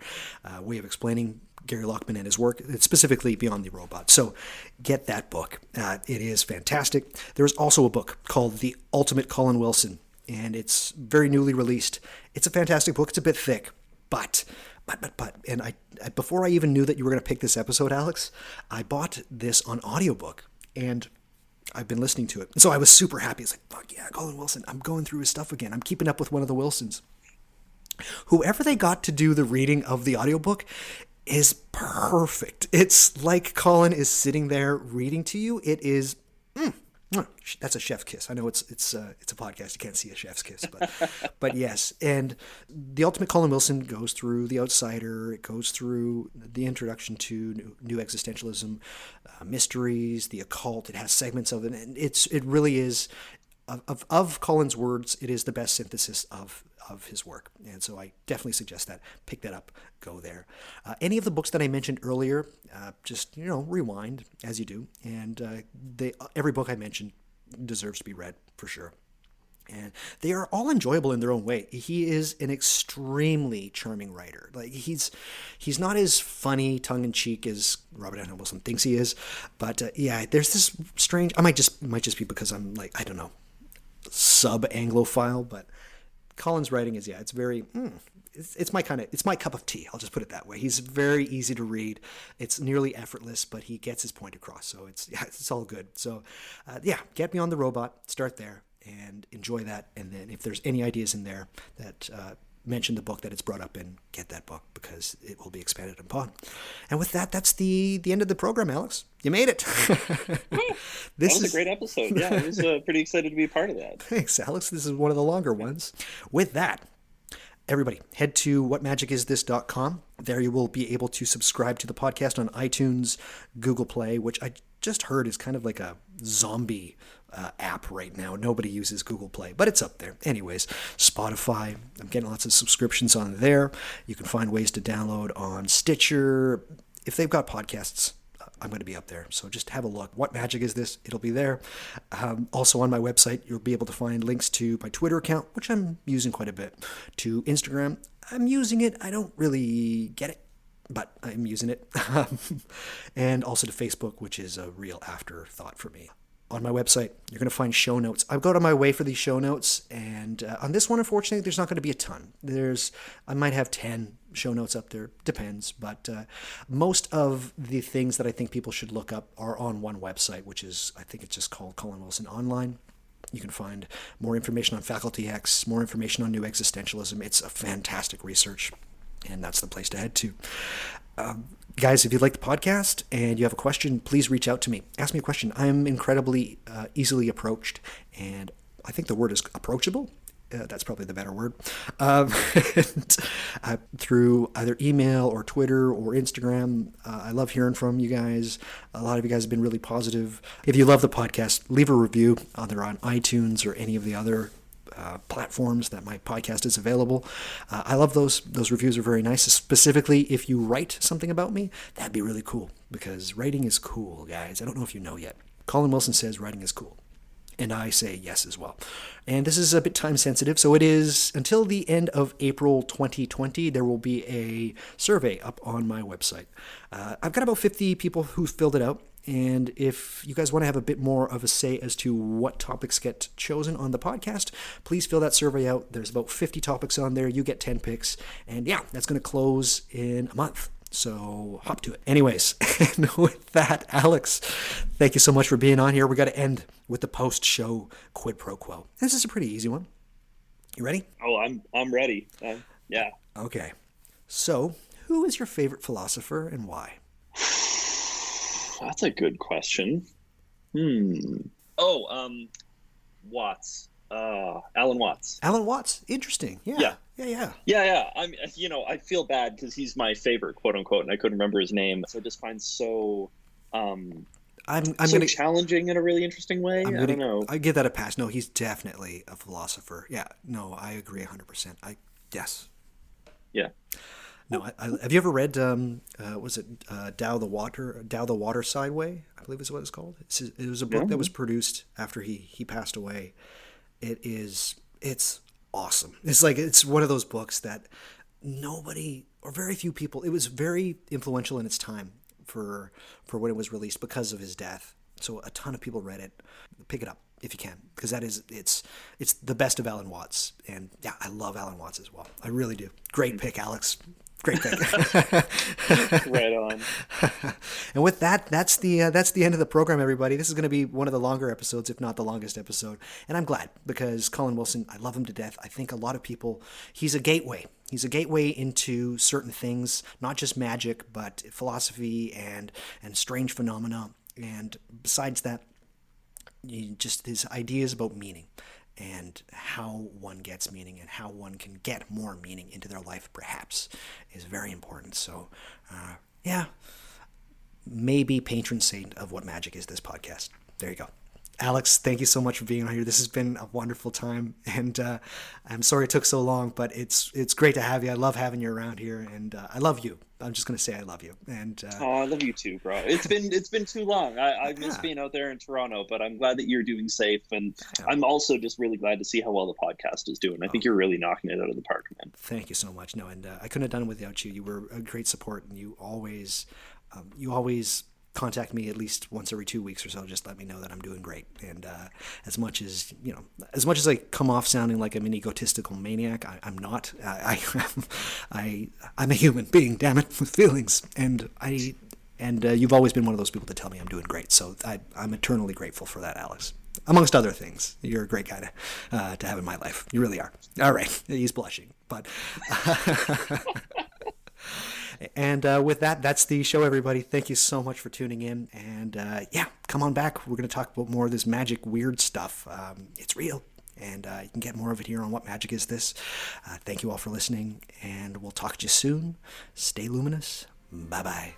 way of explaining Gary Lockman and his work, specifically Beyond the Robot. So get that book. It is fantastic. There's also a book called The Ultimate Colin Wilson, and it's very newly released. It's a fantastic book. It's a bit thick, but, and I before I even knew that you were going to pick this episode, Alex, I bought this on audiobook, and I've been listening to it. So I was super happy. It's like, fuck yeah, Colin Wilson. I'm going through his stuff again. I'm keeping up with one of the Wilsons. Whoever they got to do the reading of the audiobook is perfect. It's like Colin is sitting there reading to you. It is, that's a chef's kiss. I know it's a podcast. You can't see a chef's kiss, but yes. And The Ultimate Colin Wilson goes through The Outsider. It goes through the introduction to New Existentialism, mysteries, the occult. It has segments of it, and it really is, of Colin's words, it is the best synthesis of his work. And so I definitely suggest that. Pick that up. Go there. Any of the books that I mentioned earlier, just, rewind as you do. And every book I mentioned deserves to be read for sure. And they are all enjoyable in their own way. He is an extremely charming writer. Like he's not as funny, tongue-in-cheek as Robert Anton Wilson thinks he is. But there's this strange, it might just be because I'm like, I don't know, sub-Anglophile, but Colin's writing is, it's very, it's my cup of tea. I'll just put it that way. He's very easy to read. It's nearly effortless, but he gets his point across. So it's all good. So get Beyond the Robot, start there and enjoy that. And then if there's any ideas in there that mention the book that it's brought up in, get that book because it will be expanded upon. And with that, that's the end of the program, Alex. You made it. That was a great episode. Yeah, I was pretty excited to be a part of that. Thanks, Alex. This is one of the longer ones. With that, everybody, head to whatmagicisthis.com. There you will be able to subscribe to the podcast on iTunes, Google Play, which I just heard is kind of like a zombie app right now. Nobody uses Google Play, but it's up there. Anyways, Spotify, I'm getting lots of subscriptions on there. You can find ways to download on Stitcher. If they've got podcasts, I'm going to be up there. So just have a look. What Magic Is This? It'll be there. Also on my website, you'll be able to find links to my Twitter account, which I'm using quite a bit, to Instagram. I'm using it. I don't really get it, but I'm using it. And also to Facebook, which is a real afterthought for me. On my website, you're going to find show notes. I've gone on my way for these show notes, and on this one, unfortunately, there's not going to be a ton. I might have 10 show notes up there, depends, but most of the things that I think people should look up are on one website, which is, I think it's just called Colin Wilson Online. You can find more information on Faculty X, more information on New Existentialism. It's a fantastic research, and that's the place to head to. Guys, if you like the podcast and you have a question, please reach out to me. Ask me a question. I'm incredibly easily approached, and I think the word is approachable. That's probably the better word. Through either email or Twitter or Instagram. I love hearing from you guys. A lot of you guys have been really positive. If you love the podcast, leave a review either on iTunes or any of the other platforms that my podcast is available. I love those. Those reviews are very nice. Specifically, if you write something about me, that'd be really cool, because writing is cool, guys. I don't know if you know yet. Colin Wilson says writing is cool, and I say yes as well. And this is a bit time sensitive, so it is until the end of April 2020. There will be a survey up on my website. I've got about 50 people who filled it out. And if you guys want to have a bit more of a say as to what topics get chosen on the podcast, please fill that survey out. There's about 50 topics on there. You get 10 picks. And yeah, that's going to close in a month. So hop to it. Anyways, and with that, Alex, thank you so much for being on here. We got to end with the post-show quid pro quo. This is a pretty easy one. You ready? Oh, I'm ready. Yeah. Okay. So, who is your favorite philosopher and why? That's a good question. Watts. Alan Watts. Alan Watts. Interesting. Yeah. I feel bad because he's my favorite, quote unquote, and I couldn't remember his name. So I just find so I'm challenging in a really interesting way. I don't know. I give that a pass. No, he's definitely a philosopher. Yeah. No, I agree 100%. Yes. Yeah. No, have you ever read, was it Tao the Water Sideway? I believe is what it's called. It was a book that was produced after he passed away. It's awesome. It's one of those books that nobody or very few people, it was very influential in its time for when it was released because of his death. So a ton of people read it. Pick it up if you can, because it's the best of Alan Watts. And yeah, I love Alan Watts as well. I really do. Great pick, Alex. Great pick. Right on. And with that, that's the end of the program, everybody. This is going to be one of the longer episodes, if not the longest episode. And I'm glad, because Colin Wilson, I love him to death. I think a lot of people, he's a gateway. He's a gateway into certain things, not just magic, but philosophy and strange phenomena. And besides that, just his ideas about meaning and how one gets meaning and how one can get more meaning into their life, perhaps, is very important. So, maybe patron saint of What Magic Is This podcast. There you go. Alex, thank you so much for being on here. This has been a wonderful time, and I'm sorry it took so long, but it's great to have you. I love having you around here, and I love you. I'm just going to say I love you. And I love you too, bro. It's been too long. I miss being out there in Toronto, but I'm glad that you're doing safe, and I'm also just really glad to see how well the podcast is doing. I think you're really knocking it out of the park, man. Thank you so much. No, and I couldn't have done it without you. You were a great support, and you always contact me at least once every 2 weeks or so. Just let me know that I'm doing great. And as much as I come off sounding like I'm an egotistical maniac, I'm not. I'm a human being, damn it, with feelings. And you've always been one of those people to tell me I'm doing great. So I'm eternally grateful for that, Alex. Amongst other things, you're a great guy to have in my life. You really are. All right, he's blushing, but. And with that, that's the show, everybody. Thank you so much for tuning in. And come on back. We're going to talk about more of this magic weird stuff. It's real. And you can get more of it here on What Magic Is This? Thank you all for listening. And we'll talk to you soon. Stay luminous. Bye-bye.